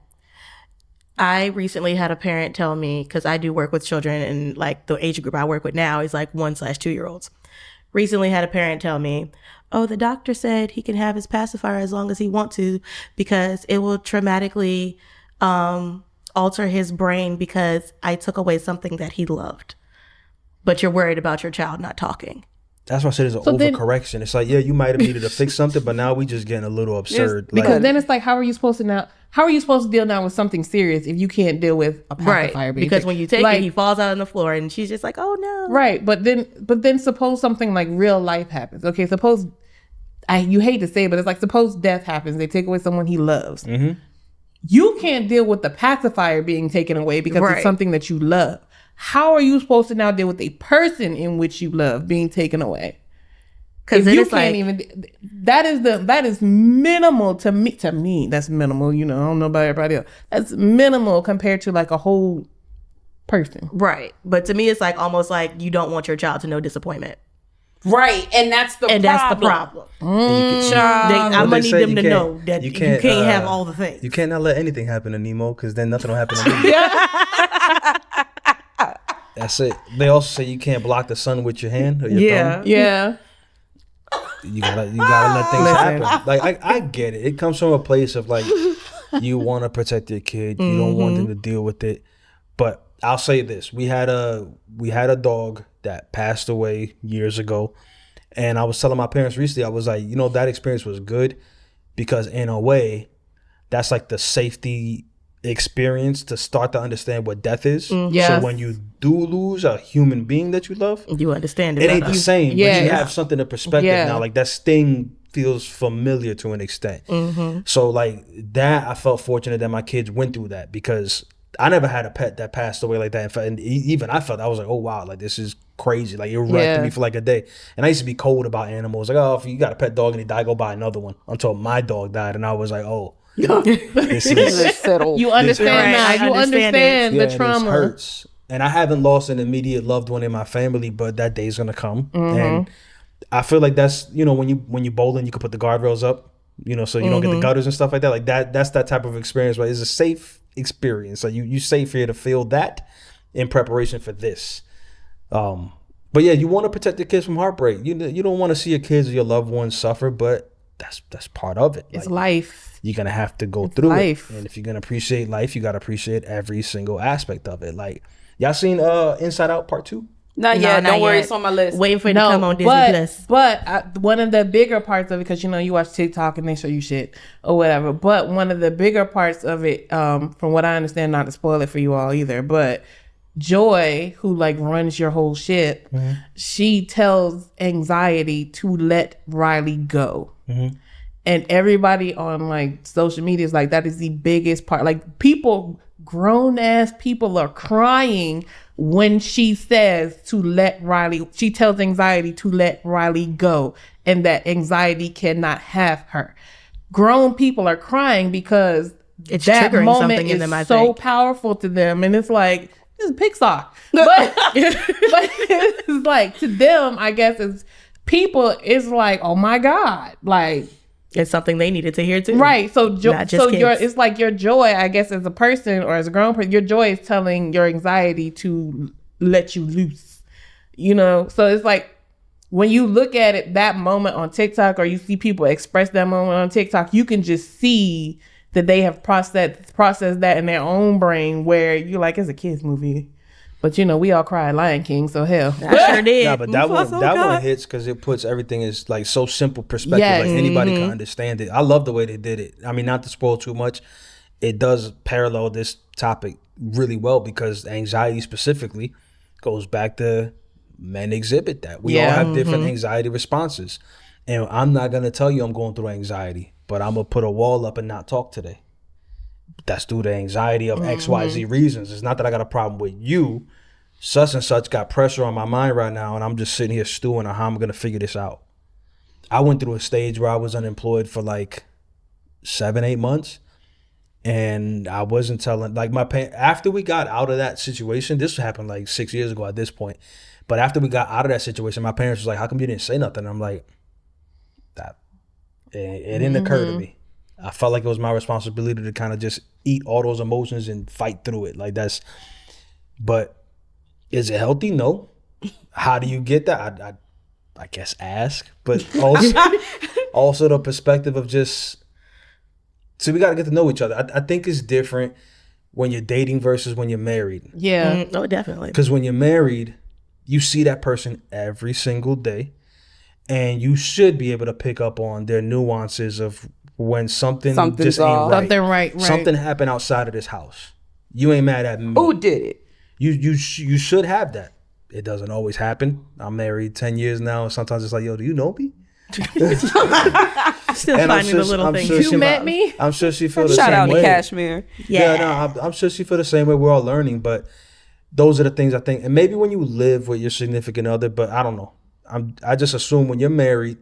I recently had a parent tell me, because I do work with children, and like the age group I work with now is like 1/2 year olds. Recently had a parent tell me, oh, the doctor said he can have his pacifier as long as he wants to because it will traumatically alter his brain because I took away something that he loved. But you're worried about your child not talking. that's why I said it's an overcorrection. It's like, yeah, you might have needed to fix something, but now we just getting a little absurd. Because then it's like, how are you supposed to deal now with something serious if you can't deal with a pacifier? Being Because taken? when you take like, it, he falls out on the floor and she's just like, oh no. right. But then suppose something like real life happens. Okay, suppose you hate to say it, but it's like suppose death happens. They take away someone he loves. Mm-hmm. You can't deal with the pacifier being taken away because Right. it's something that you love. How are you supposed to now deal with a person in which you love being taken away? Because you it's can't like, even. That is minimal to me. To me, that's minimal. You know, I don't know about everybody else. That's minimal compared to like a whole person. right. But to me, it's like almost like you don't want your child to know disappointment. Right, and that's the And that's the problem. I'm gonna need them to know that you can't have all the things. You can't not let anything happen to Nemo because then nothing will happen to me. That's it. They also say you can't block the sun with your hand or your thumb. Yeah. You gotta let things happen. Like I get it. It comes from a place of like you want to protect your kid. You don't want them to deal with it. But I'll say this: we had a dog that passed away years ago, and I was telling my parents recently. I was like, that experience was good because in a way, that's like the safety experience to start to understand what death is. Yes. So when you do lose a human being that you love, You understand it. it ain't better. the same, but Yeah. you have something to perspective Yeah. now. Like that sting feels familiar to an extent. So like that, I felt fortunate that my kids went through that because I never had a pet that passed away like that. And even I felt, I was like, oh wow, like this is crazy. Like it wrecked me for like a day. And I used to be cold about animals. Like, oh, if you got a pet dog and he died, go buy another one. Until my dog died, and I was like, oh, this is settled. You understand Right, now. I You understand understand the and trauma. This hurts. And I haven't lost an immediate loved one in my family, but that day's gonna come. And I feel like that's when you bowling, you can put the guardrails up, so you don't get the gutters and stuff like that. Like that's that type of experience, right? It's a safe experience. So you safe here to feel that in preparation for this. But yeah, you want to protect the kids from heartbreak. You don't want to see your kids or your loved ones suffer, but that's part of it. It's Like, life. you're gonna have to go through life. it. And if you're gonna appreciate life, you gotta appreciate every single aspect of it. Like, y'all seen Inside Out Part 2? Not yet. Don't worry, it's on my list. Waiting for it to come on Disney Plus. But one of the bigger parts of it, because you watch TikTok and they show you shit or whatever. But one of the bigger parts of it, from what I understand, not to spoil it for you all either, but Joy, who like runs your whole shit, she tells Anxiety to let Riley go. And everybody on like social media is like, that is the biggest part. Like people, grown ass people are crying when she says to let Riley, she tells Anxiety to let Riley go and that Anxiety cannot have her. Grown people are crying because It's that triggering moment something in is them, I so think. powerful to them. And it's like, this is Pixar. But it's like to them, I guess it's people, it's like, oh my God. Like, It's something they needed to hear too. right. So Not just kids. it's like your joy, I guess, as a person or as a grown person, your joy is telling your anxiety to let you loose. So it's like when you look at it, that moment on TikTok, or you see people express that moment on TikTok, you can just see that they have processed that in their own brain, where you're like, it's a kid's movie. But we all cried Lion King, so hell. I sure did. Nah, but that one hits because it puts everything in like so simple perspective. Yes. Like anybody can understand it. I love the way they did it. I mean, not to spoil too much, it does parallel this topic really well because anxiety specifically goes back to men exhibit that. We all have different anxiety responses. And I'm not going to tell you I'm going through anxiety, but I'm going to put a wall up and not talk today. That's due to anxiety of XYZ reasons. It's not that I got a problem with you. Such and such got pressure on my mind right now, and I'm just sitting here stewing on how I'm going to figure this out. I went through a stage where I was unemployed for like 7-8 months, and I wasn't telling, like my parents, after we got out of that situation, this happened like 6 years ago at this point, but after we got out of that situation, my parents was like, how come you didn't say nothing? I'm like, that it didn't occur to me. I felt like it was my responsibility to kind of just eat all those emotions and fight through it. Like but is it healthy? No. How do you get that? I guess ask, but also the perspective of just, so we got to get to know each other. I think it's different when you're dating versus when you're married. Yeah. Oh, definitely. Because when you're married, you see that person every single day, and you should be able to pick up on their nuances of when something's just ain't right. Something right. Something happened outside of this house. You ain't mad at me. Who did it? You should have that. It doesn't always happen. I'm married 10 years now, and sometimes it's like, yo, do you know me? Still finding the little things. You met me? I'm sure she feels the Shout same out way. to Kashmir. Yeah, no, I'm sure she feels the same way. We're all learning, but those are the things I think. And maybe when you live with your significant other, but I don't know. I just assume when you're married,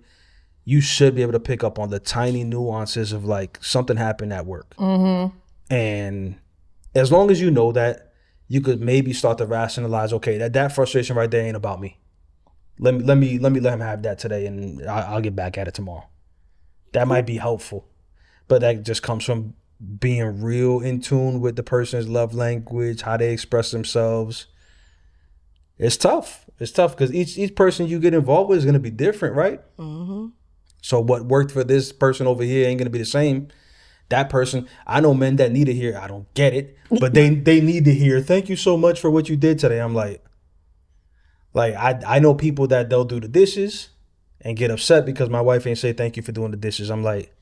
you should be able to pick up on the tiny nuances of like something happened at work. Mm-hmm. And as long as you know that, you could maybe start to rationalize, okay, that frustration right there ain't about me. Let me let him have that today, and I'll get back at it tomorrow. That might be helpful. But that just comes from being real in tune with the person's love language, how they express themselves. It's tough. It's tough because each person you get involved with is going to be different, right? Mm-hmm. So what worked for this person over here ain't going to be the same. That person, I know men that need to hear, I don't get it, but they need to hear, thank you so much for what you did today. I'm like I know people that they'll do the dishes and get upset because my wife ain't say thank you for doing the dishes. I'm like,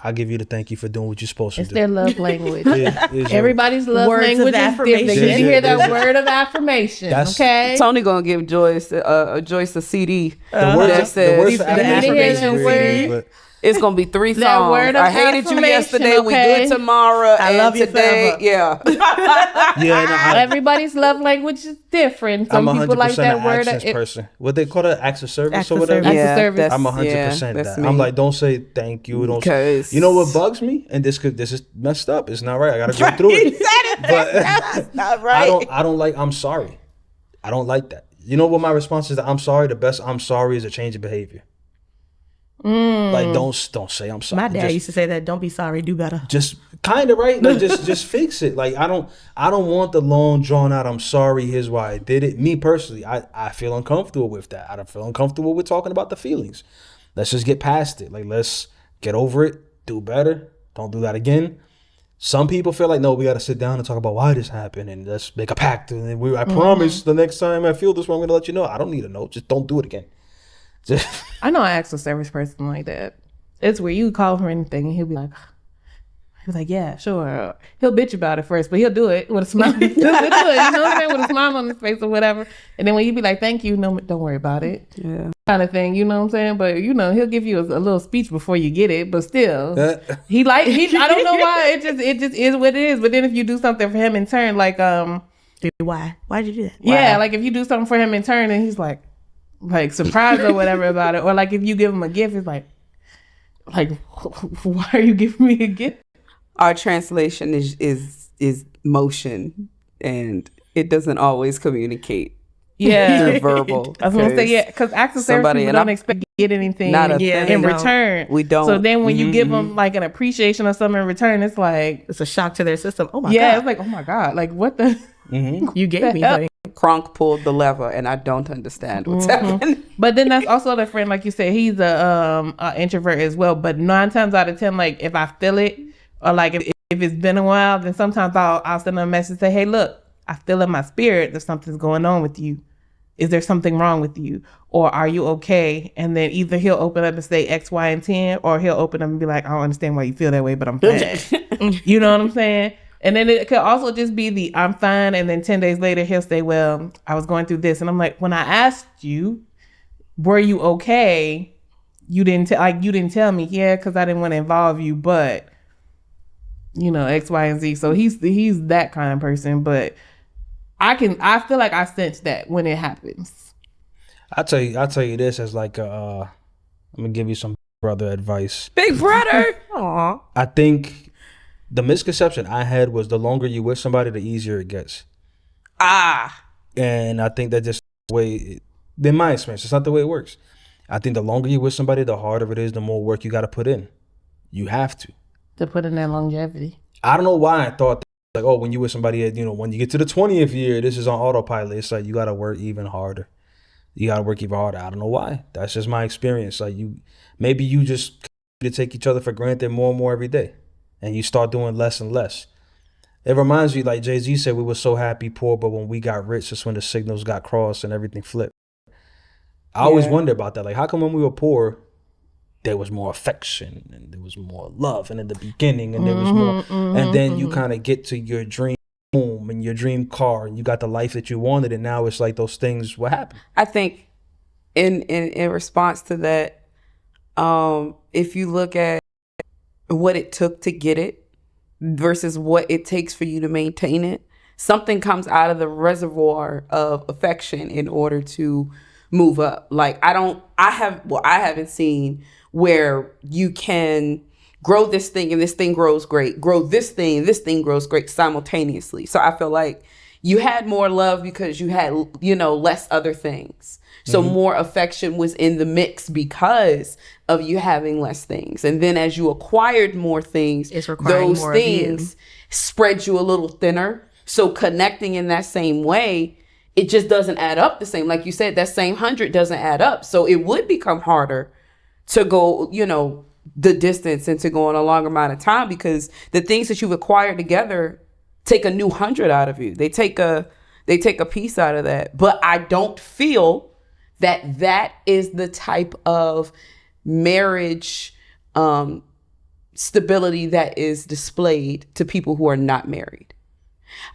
I'll give you the thank you for doing what you're supposed to It's do. their love language. It's Everybody's love Words of language is affirmation. different. You hear that There's- word of affirmation, That's- okay? Tony gonna give Joyce a CD. the words, that says, the words for They need to affirmation hear is that weird, word. but it's gonna be 3 songs. That word of I hated you affirmation, yesterday. We okay? good tomorrow. I and love you today. forever. Yeah. yeah, no, Everybody's love language is different. Some I'm 100% people like that an word. actions person. What they call it, acts of service Acts or of whatever. service. Acts of service. that's- I'm 100% yeah, that. that's me. I'm like, don't say thank you. Don't. Because- You know what bugs me? And this is messed up. It's not right. I gotta go through it. But That's not right. I don't like I'm sorry. I don't like that. You know what my response is to I'm sorry? The best I'm sorry is a change of behavior. Like don't say I'm sorry. My dad used to say that, don't be sorry, do better. Just kind of right. Like just fix it. Like I don't want the long drawn out I'm sorry, here's why I did it. Me personally, I feel uncomfortable with that. I don't feel uncomfortable with talking about the feelings. Let's just get past it. Like let's get over it, do better, don't do that again. Some people feel like, no, we got to sit down and talk about why this happened and let's make a pact. And I promise the next time I feel this way, I'm going to let you know. I don't need a note. Just don't do it again. Just I know I asked a service person like that. It's where you call for anything and he'll be like, yeah, sure. He'll bitch about it first, but he'll do it with a smile. He'll do it, you know what I'm saying, with a smile on his face or whatever. And then when you be like, thank you, no, don't worry about it. Yeah. Kind of thing, you know what I'm saying? But he'll give you a little speech before you get it, but still, I don't know why. It just is what it is. But then if you do something for him in turn, like Why? Why'd you do that? yeah, Why? like if you do something for him in turn and he's like surprised or whatever about it, or like if you give him a gift, it's like why are you giving me a gift? Our translation is motion, and it doesn't always communicate Yeah, through verbal. I was gonna say because acts of service somebody- people and don't I'm expect to get anything not a Yeah, thing. in they don't. return. We don't. So then when you give them like an appreciation or something in return, it's like It's a shock to their system. Oh my yeah, God. it's like oh my god, like what the You gave me hell? honey. Kronk pulled the lever, and I don't understand what's happening. But then that's also the friend, like you said, he's a introvert as well. But 9 times out of 10, like if I feel it, or like if it's been a while, then sometimes I'll send him a message say, hey, look, I feel in my spirit that something's going on with you. Is there something wrong with you? Or are you okay? And then either he'll open up and say X, Y, and 10, or he'll open up and be like, I don't understand why you feel that way, but I'm fine. You know what I'm saying? And then it could also just be the I'm fine. And then 10 days later, he'll say, well, I was going through this. And I'm like, when I asked you, were you okay? You didn't tell me. Yeah, because I didn't want to involve you, but X, Y, and Z. So he's that kind of person, but I feel like I sense that when it happens. I'll tell you this as like I'm gonna give you some brother advice. Big brother. Aw. I think the misconception I had was the longer you with somebody, the easier it gets. And I think that just the way, in my experience, it's not the way it works. I think the longer you with somebody, the harder it is, the more work you got to put in. You have to put in that longevity. I don't know why I thought that, like, oh, when you with somebody, when you get to the 20th year, this is on autopilot. It's like you got to work even harder. You got to work even harder. I don't know why. That's just my experience. Like maybe you just take each other for granted more and more every day, and you start doing less and less. It reminds me, like Jay-Z said, we were so happy poor, but when we got rich, that's when the signals got crossed and everything flipped. I always wonder about that. Like, how come when we were poor, there was more affection and there was more love, and in the beginning, and there was more, and then you kind of get to your dream home and your dream car, and you got the life that you wanted, and now it's like those things. What happened? I think, in response to that, if you look at what it took to get it versus what it takes for you to maintain it, something comes out of the reservoir of affection in order to move up. Like I haven't seen where you can grow this thing and this thing grows great, grow this thing and this thing grows great simultaneously. So I feel like you had more love because you had, less other things. So more affection was in the mix because of you having less things. And then as you acquired more things, those more things spread you a little thinner. So connecting in that same way, it just doesn't add up the same. Like you said, that same 100 doesn't add up. So it would become harder to go, the distance and to go on a longer amount of time, because the things that you've acquired together take a new 100 out of you. They take a piece out of that. But I don't feel that is the type of marriage stability that is displayed to people who are not married.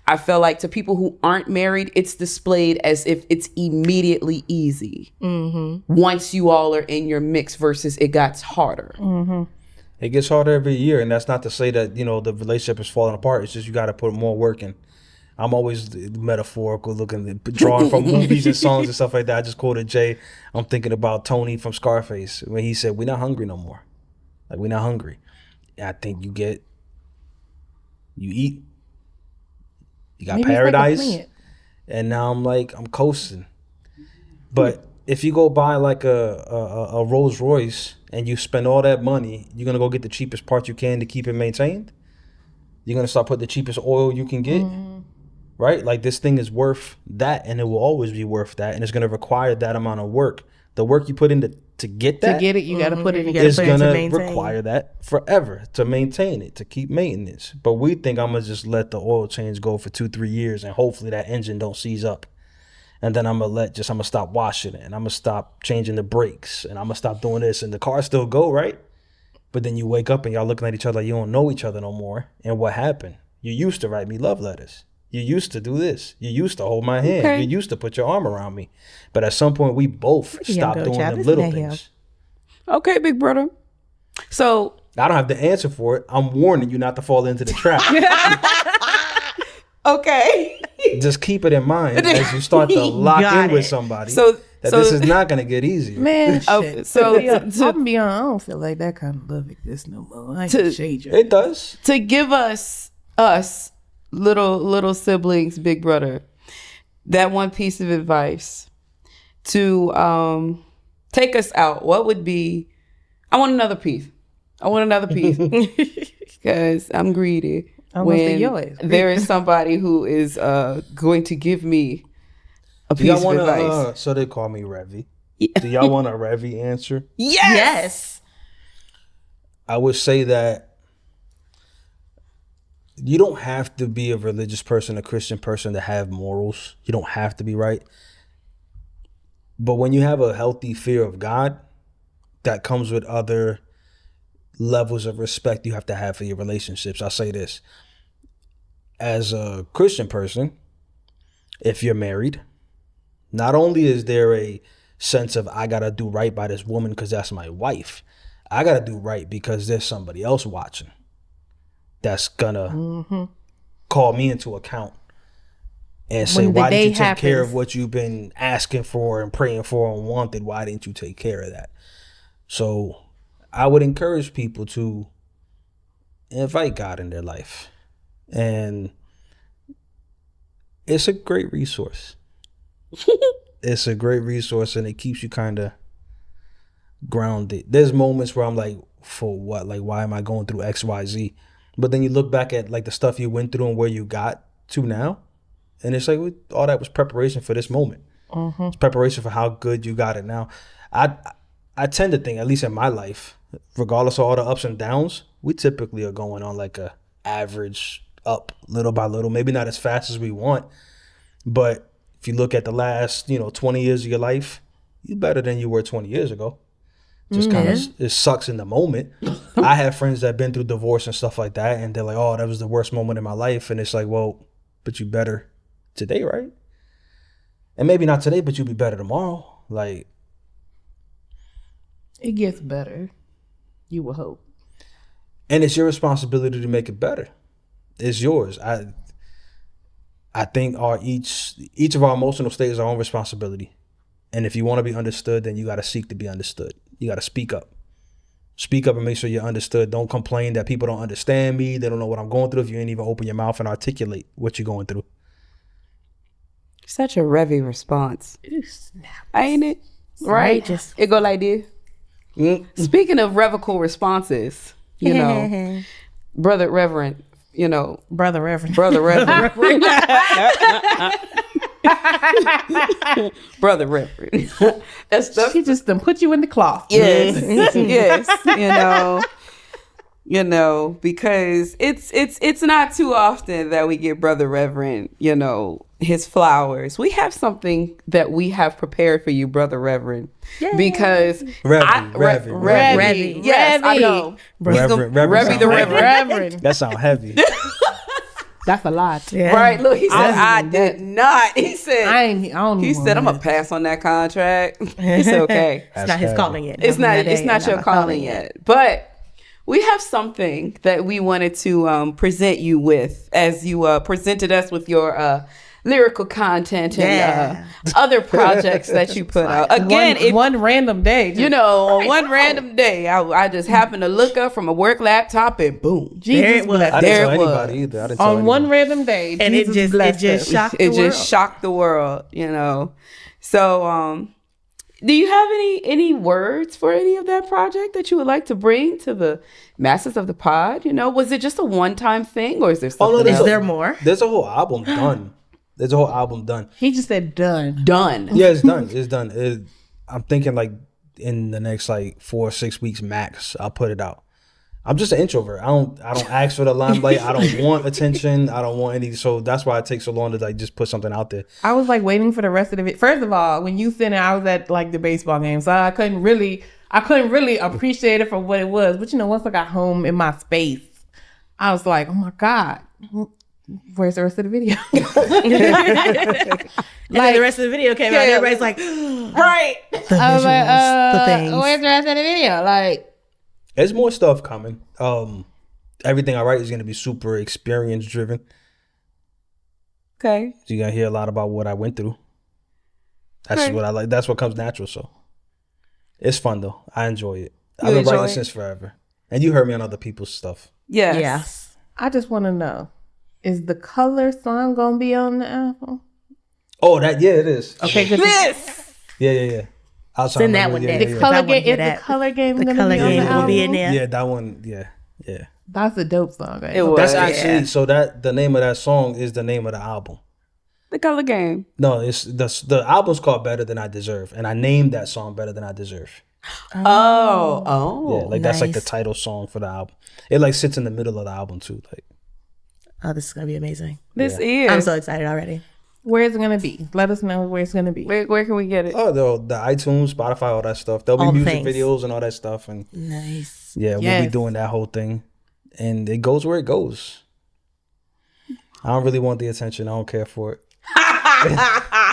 I feel like to people who aren't married, it's displayed as if it's immediately easy once you all are in your mix versus it gets harder. It gets harder every year, and that's not to say that, the relationship is falling apart. It's just you got to put more work in. I'm always metaphorical, drawing from movies and songs and stuff like that. I just quoted Jay. I'm thinking about Tony from Scarface when he said, "We're not hungry no more. Like, we're not hungry." And I think you eat. You got Maybe paradise, and now I'm coasting. But if you go buy like a Rolls Royce and you spend all that money, you're gonna go get the cheapest part you can to keep it maintained. You're gonna start putting the cheapest oil you can get, right? Like, this thing is worth that, and it will always be worth that, and it's gonna require that amount of work. The work you put in to get that, to get it, you got to put it. It's gonna require that forever to maintain it, to keep maintenance. But we think I'm gonna just let the oil change go for 2-3 years, and hopefully that engine don't seize up. And then I'm gonna stop washing it, and I'm gonna stop changing the brakes, and I'm gonna stop doing this, and the car still go, right? But then you wake up and y'all looking at each other like you don't know each other no more. And what happened? You used to write me love letters. You used to do this. You used to hold my hand. Okay. You used to put your arm around me. But at some point, we both stopped doing them little things. Okay, big brother. So I don't have the answer for it. I'm warning you not to fall into the trap. okay. Just keep it in mind as you start to lock in with somebody. This is not going to get easier. Man, shit. I'm be on. I don't feel like that kind of love exists no more. I ain't shade you. It does. To give us little siblings, big brother, that one piece of advice to take us out, what would be? I want another piece because I'm greedy. There is somebody who is going to give me a piece of advice. So they call me Revy. Yeah. Do y'all want a Revy answer? Yes. I would say that you don't have to be a religious person, a Christian person to have morals. You don't have to be right. But when you have a healthy fear of God, that comes with other levels of respect you have to have for your relationships. I'll say this. As a Christian person, if you're married, not only is there a sense of I got to do right by this woman because that's my wife, I got to do right because there's somebody else watching that's going to call me into account and say, When the why did you day take care of happens. what you've been asking for and praying for and wanted? Why didn't you take care of that? So I would encourage people to invite God in their life. And it's a great resource. It's a great resource, and it keeps you kind of grounded. There's moments where I'm like, for what? Like, why am I going through X, Y, Z? But then you look back at like the stuff you went through and where you got to now, and it's like all that was preparation for this moment. It's preparation for how good you got it now. I tend to think, at least in my life, regardless of all the ups and downs, we typically are going on like a average up little by little, maybe not as fast as we want, but if you look at the last 20 years of your life, you're better than you were 20 years ago. Just kind of it sucks in the moment. I have friends that have been through divorce and stuff like that, and they're like, oh, that was the worst moment in my life. And it's like, well, but you better today, right? And maybe not today, but you'll be better tomorrow. Like, It gets better. You will hope. and it's your responsibility to make it better. It's yours. I think each of our emotional states is our own responsibility. And if you want to be understood, then you got to seek to be understood. You got to speak up. Speak up and make sure you're understood. Don't complain that people don't understand me. They don't know what I'm going through if you ain't even open your mouth and articulate what you're going through. Such a Revy response. Ain't it? Right? Just It go like this. Speaking of revical responses, Brother Reverend, Brother Reverend. Brother Reverend. Brother Reverend. That's the She just done put you in the cloth. yes. Yes. Because it's not too often that we give Brother Reverend, his flowers. We have something that we have prepared for you, Brother Reverend. Because Revy. Yes, I know. Reverend. Revy the Reverend. Reverend. That sound heavy. That's a lot. Yeah. Right. Look, he said, I did not. He said, I don't he even said, I'm wanna- going to pass on that contract. It's okay. It's not his calling yet. It's not your calling yet. But we have something that we wanted to present you with as you presented us with your lyrical content and other projects that you put out. Again, one random day. one random day, I just happened to look up from a work laptop and boom. Jesus There it was. blessed I us. didn't There tell it was. anybody either. I didn't tell On anybody. one random day, And Jesus it blessed just us. shocked It the world. just shocked the world, So, do you have any words for any of that project that you would like to bring to the masses of the pod? Was it just a one-time thing, or is there something Is else? there more? There's a whole album done. There's a whole album done. He just said done. Done. Yeah, it's done. It's done. I'm thinking like in the next like 4 or 6 weeks max, I'll put it out. I'm just an introvert. I don't ask for the limelight. I don't want attention. I don't want any. So that's why it takes so long to like just put something out there. I was like waiting for the rest of the video. First of all, when you sent it, I was at like the baseball game, so I couldn't really appreciate it for what it was. But once I got home in my space, I was like, oh my God, where's the rest of the video? And then the rest of the video came out. And everybody's like, Right. the visuals, the things. Where's the rest of the video? Like, There's more stuff coming. Everything I write is going to be super experience driven. Okay. So you're going to hear a lot about what I went through. That's just what I like. That's what comes natural. So it's fun though. I enjoy it. I've been enjoy writing it? since forever. And you heard me on other people's stuff. Yes. Yes. I just want to know, is the color song gonna be on the album? Oh, it is. Okay, good. This. Yeah. I'll Send that one down. The color That one game. get Is the that. color game The gonna color be on the game will album? be in there. Yeah, that one. Yeah. That's a dope song. Right? It was. That's actually so that the name of that song is the name of the album. The color game. No, it's the album's called Better Than I Deserve, and I named that song Better Than I Deserve. Oh. Yeah, like that's like the nice. title song for the album. It like sits in the middle of the album too. Like Oh, this is gonna be amazing. This is. I'm so excited already. Where's it gonna be? Let us know where it's gonna be. Where can we get it? Oh, the iTunes, Spotify, all that stuff. There'll All be the music things. videos and all that stuff. And Nice. yeah, we'll Yes. be doing that whole thing. And it goes where it goes. I don't really want the attention. I don't care for it.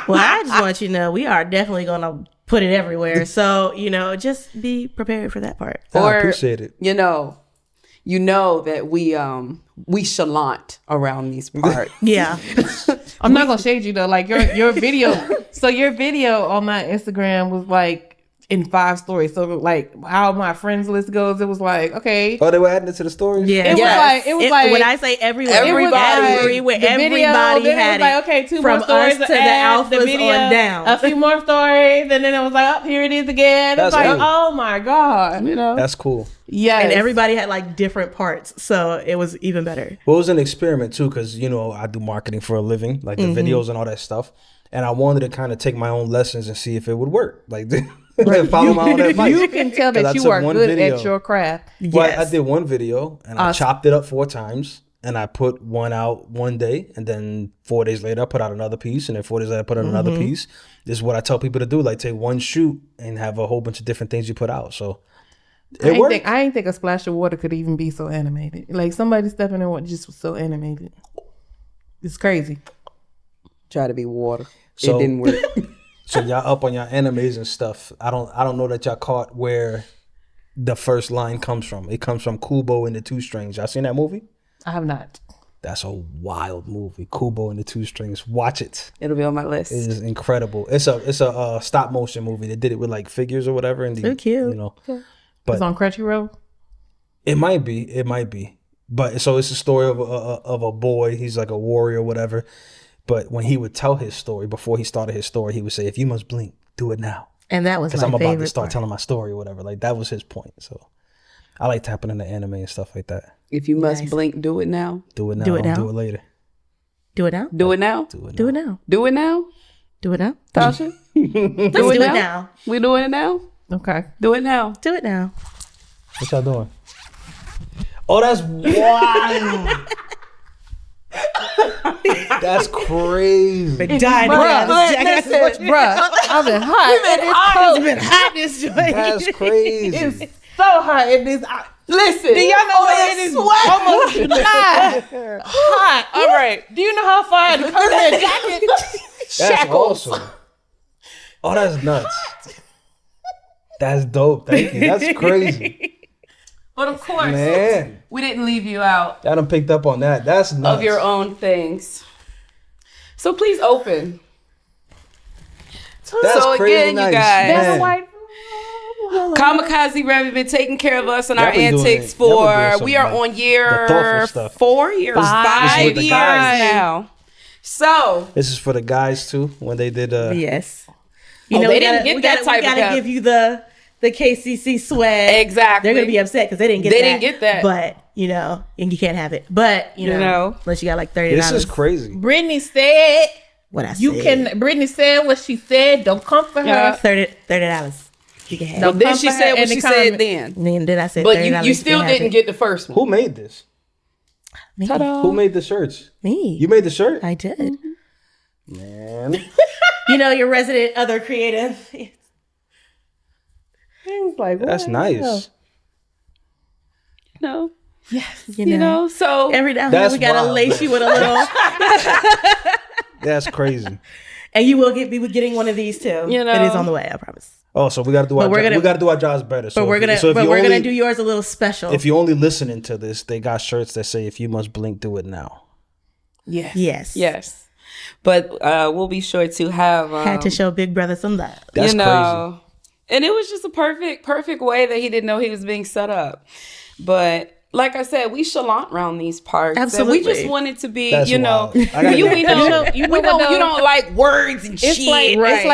Well, I just want you to know we are definitely gonna put it everywhere. So, just be prepared for that part. I Or, appreciate it. You know that we chalant around these parts. Yeah. I'm not gonna shade you though. Like your video. So your video on my Instagram was like in 5 stories. So like how my friends list goes, it was like, okay. Oh, they were adding it to the stories? Yeah. It was like when I say everywhere, Everybody. everywhere, the video, everybody then had it was like, okay, 2 from more stories us to to the add, alphas on down. a few more stories, and then it was like, oh, here it is again. That's It's like, cool. oh my god, That's cool. yes. And everybody had like different parts, so it was even better. Well, it was an experiment too, because I do marketing for a living, like the videos and all that stuff, and I wanted to kind of take my own lessons and see if it would work, like follow my own advice. You can tell 'Cause I that you took are one good video. at your craft. Well, Yes. I did one video and I chopped it up 4 times, and I put one out one day, and then 4 days later I put out another piece, and then 4 days later I put out another piece. This is what I tell people to do: like take one shoot and have a whole bunch of different things you put out. So it worked. I ain't think a splash of water could even be so animated. Like somebody stepping in water just was so animated. It's crazy. Try to be water. So- It didn't work. So y'all up on y'all animes and stuff. I don't know that y'all caught where the first line comes from. It comes from Kubo and the Two Strings. Y'all seen that movie? I have not. That's a wild movie. Kubo and the Two Strings. Watch it. It'll be on my list. It is incredible. It's a stop motion movie. They did it with like figures or whatever. And So cute. But- It's on Crunchyroll. it might be. But so it's a story of a boy. He's like a warrior or whatever. But when he would tell his story, before he started his story, he would say, "If you must blink, do it now." And that was Because my I'm favorite about to start part. telling my story or whatever. Like that was his point. So I like tapping into anime and stuff like that. If you must Nice. blink, do it now. Do it now. Do it Don't now. do it later. Do it now. Do it now. Do it now. Do it now. Do it now. Do it now. Tasha, Let's do it now. we doing it now. Okay. Do it now. Do it now. What y'all doing? Oh, that's wild. That's crazy. Died Bruh, I've been hot. It's been hot this joint. That's crazy. It's so hot in this. Listen. Do y'all know what it is? Almost hot. All right. Do you know how far I had to cover that jacket? That's awesome. Oh, that's nuts. That's dope. Thank you. That's crazy. But of course, Man, we didn't leave you out I done picked up on that. That's nuts. of your own things. So please open. That's So crazy again, you nice. guys- That's Man. a white. Kamikaze Revy been taking care of us and our Y'all been doing antics it. Y'all been doing for, some, we are like, on year the thoughtful stuff. 4 years, This is 5 with the years guys. now. So, This is for the guys too when they did. Yes. Oh, they we didn't get that type We of gotta cap. give you the KCC swag. exactly. They're gonna be upset because they didn't get They that. didn't get that. But and you can't have it. But you know, unless you got like $30. This is crazy. Brittany said, What I said. "You can." Brittany said what she said. Don't come for her. Yeah. $30. You can have. No. it. But then she Come for said her what in the she said comment. then. And then I said, But $30, you still can have didn't it. get the first one. Who made this? Me. Who made the shirts? Me. You made the shirt? I did. Man. Your resident other creative. It's like, That's what? nice. No. Yes. You know, so Every now and then That's we gotta wild. lace you with a little, That's crazy. and you will be getting one of these too. You know. It is on the way. I promise. Oh, so we gotta do our jobs better. So But we're gonna, so if you we're only, gonna do yours a little special. If you're only listening to this, they got shirts that say "If you must blink, do it now." Yes. yes, yes. But we'll be sure to have had to show Big Brother some love. That's crazy. And it was just a perfect way that he didn't know he was being set up. But like I said, we chalant around these parts. Absolutely. And we just wanted to be, That's wild. I gotta we get a know, picture. we know you don't like words and It's shit. like right? it's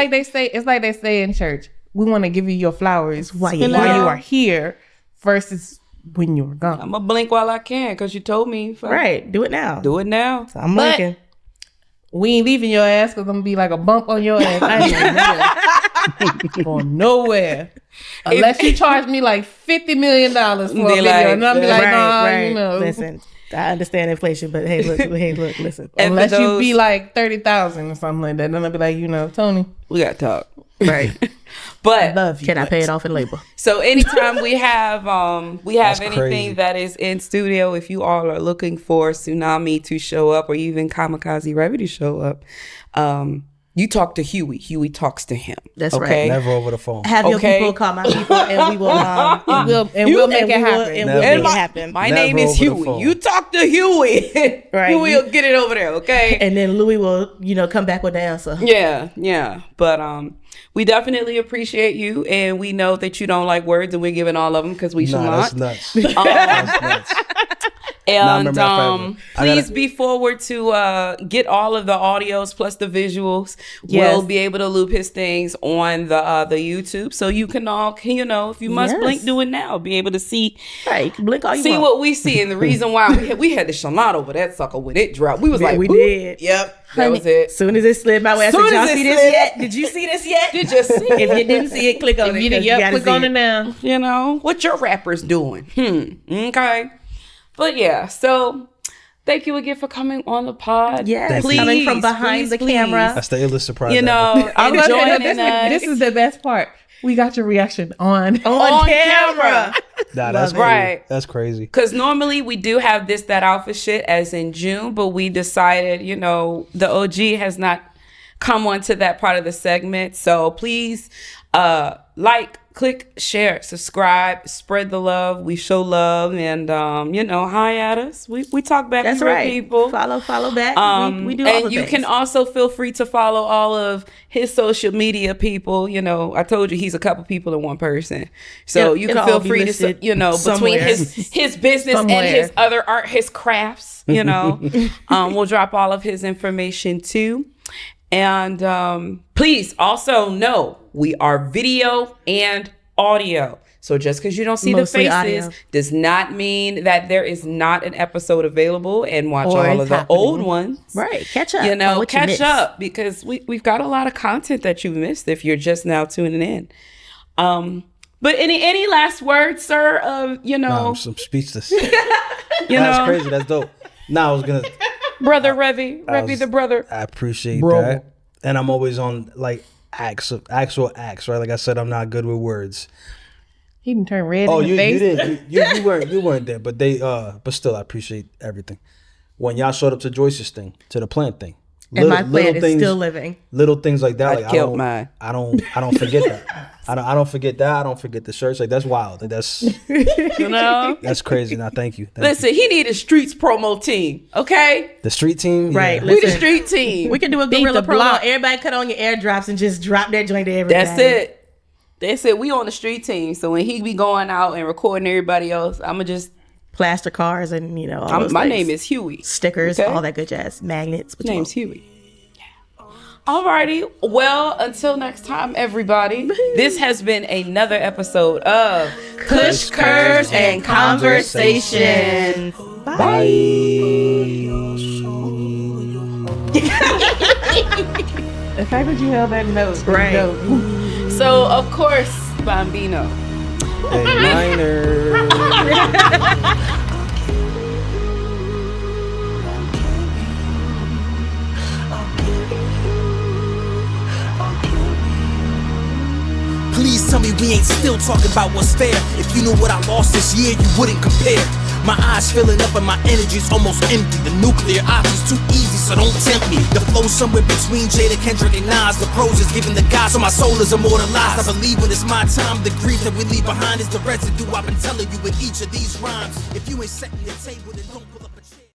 like they say in church. We want to give you your flowers While while you're you here. are here, versus when you were gone. I'm gonna blink while I can because you told me. Right, do it now. Do it now. So I'm But- looking. We ain't leaving your ass because I'm gonna be like a bump on your ass. I ain't going nowhere. Unless you charge me like $50 million for a They video, like- and I'm be like, nah, right. you know. Listen, I understand inflation, but hey, look, listen. And for Unless you those- be like 30,000 or something like that, then I'll be like, Tony, we got to talk. Right. But love you. Can I pay it off in labor? so anytime we have That's anything crazy. that is in studio, if you all are looking for Tsunami to show up or even Kamikaze Revy to show up, you talk to Huey. Huey talks to him. That's okay? Never over the phone. Have your Okay. people call my people, and we will. We'll make it happen. And we'll make it happen. My Never name is over the Huey. phone. You talk to Huey. Right. Huey will get it over there, okay? And then Louis will, come back with the answer. Yeah. But we definitely appreciate you, and we know that you don't like words, and we're giving all of them because we should Nah, that's not. nuts. That's nuts. And remember that forever. please be forward to get all of the audios plus the visuals. Yes. We'll be able to loop his things on the YouTube, so you can all, if you must Yes. blink, do it now. Be able to see Right. You can blink all you want. what we see, and the reason why we had the shalot over that sucker when it dropped. We was Yeah, like, we "Boop." did. Yep, that was it. As soon as it slid my way, I said, Soon as y'all it see this slid- yet? Did you see this yet? Did you see If you didn't see it, click on it. You 'cause yep, gotta click see on it now. What your rappers doing? Okay. But yeah, so thank you again for coming on the pod. Yes, please, coming from behind the camera. That's the illest surprise. and This joining us. this is the best part. We got your reaction on On camera. Nah, that's Love it. crazy. Right. That's crazy. Because normally we do have that alpha shit as in June, but we decided, the OG has not come onto that part of the segment. So please click, share, subscribe, spread the love. We show love, and hi at us. We talk back That's to real right. people. Follow back. We do all And the you things. can also feel free to follow all of his social media people. I told you he's a couple people in one person. So you It'll can feel all be free to, listed between somewhere. his business Somewhere. and his other art, his crafts, we'll drop all of his information too. And please also know we are video and audio. So just because you don't see Mostly the faces audio. does not mean that there is not an episode available, and watch Or all it's of the happening. old ones. Right. Catch up. on what you Catch missed. up, because we've got a lot of content that you've missed if you're just now tuning in. But any last words, sir? I'm speechless. That's That's crazy. That's dope. Nah, I was gonna. brother Revy the brother. I appreciate Bro. that, and I'm always on like actual acts, right? Like I said, I'm not good with words. He didn't turn red Oh, in the you face. didn't. You weren't there, but but still, I appreciate everything. When y'all showed up to Joyce's thing, to the plant thing, And my plan is still living. little things like that. I Like killed mine. I don't forget that. I don't forget that. I don't forget the shirts. Like that's wild. Like, that's that's crazy. Now, thank you. Thank Listen, he need a streets promo team. Okay, you. The street team, Right, yeah. we the Listen. street team. We can do a Beat guerrilla the promo. block. Everybody cut on your airdrops and just drop that joint to everybody. That's it. That's it. We on the street team. So when he be going out and recording everybody else, I'ma just. Plaster cars and all those My things. name is Huey. Stickers, Okay? all that good jazz. Magnets. What you Name's want? Huey. Alrighty. Well, until next time, everybody. This has been another episode of Kush, Curves, and Conversation. Bye. The fact that you held that note, is Right. dope. So, of course, Bambino. Hey, minor. Please tell me we ain't still talking about what's fair. If you knew what I lost this year, you wouldn't compare. My eyes filling up and my energy's almost empty. The nuclear option's too easy, so don't tempt me. The flow somewhere between Jada, Kendrick, and Nas. The pros is giving the God, so my soul is immortalized. I believe when it's my time, the grief that we leave behind is the residue I've been telling you in each of these rhymes. If you ain't setting the table, then don't pull up.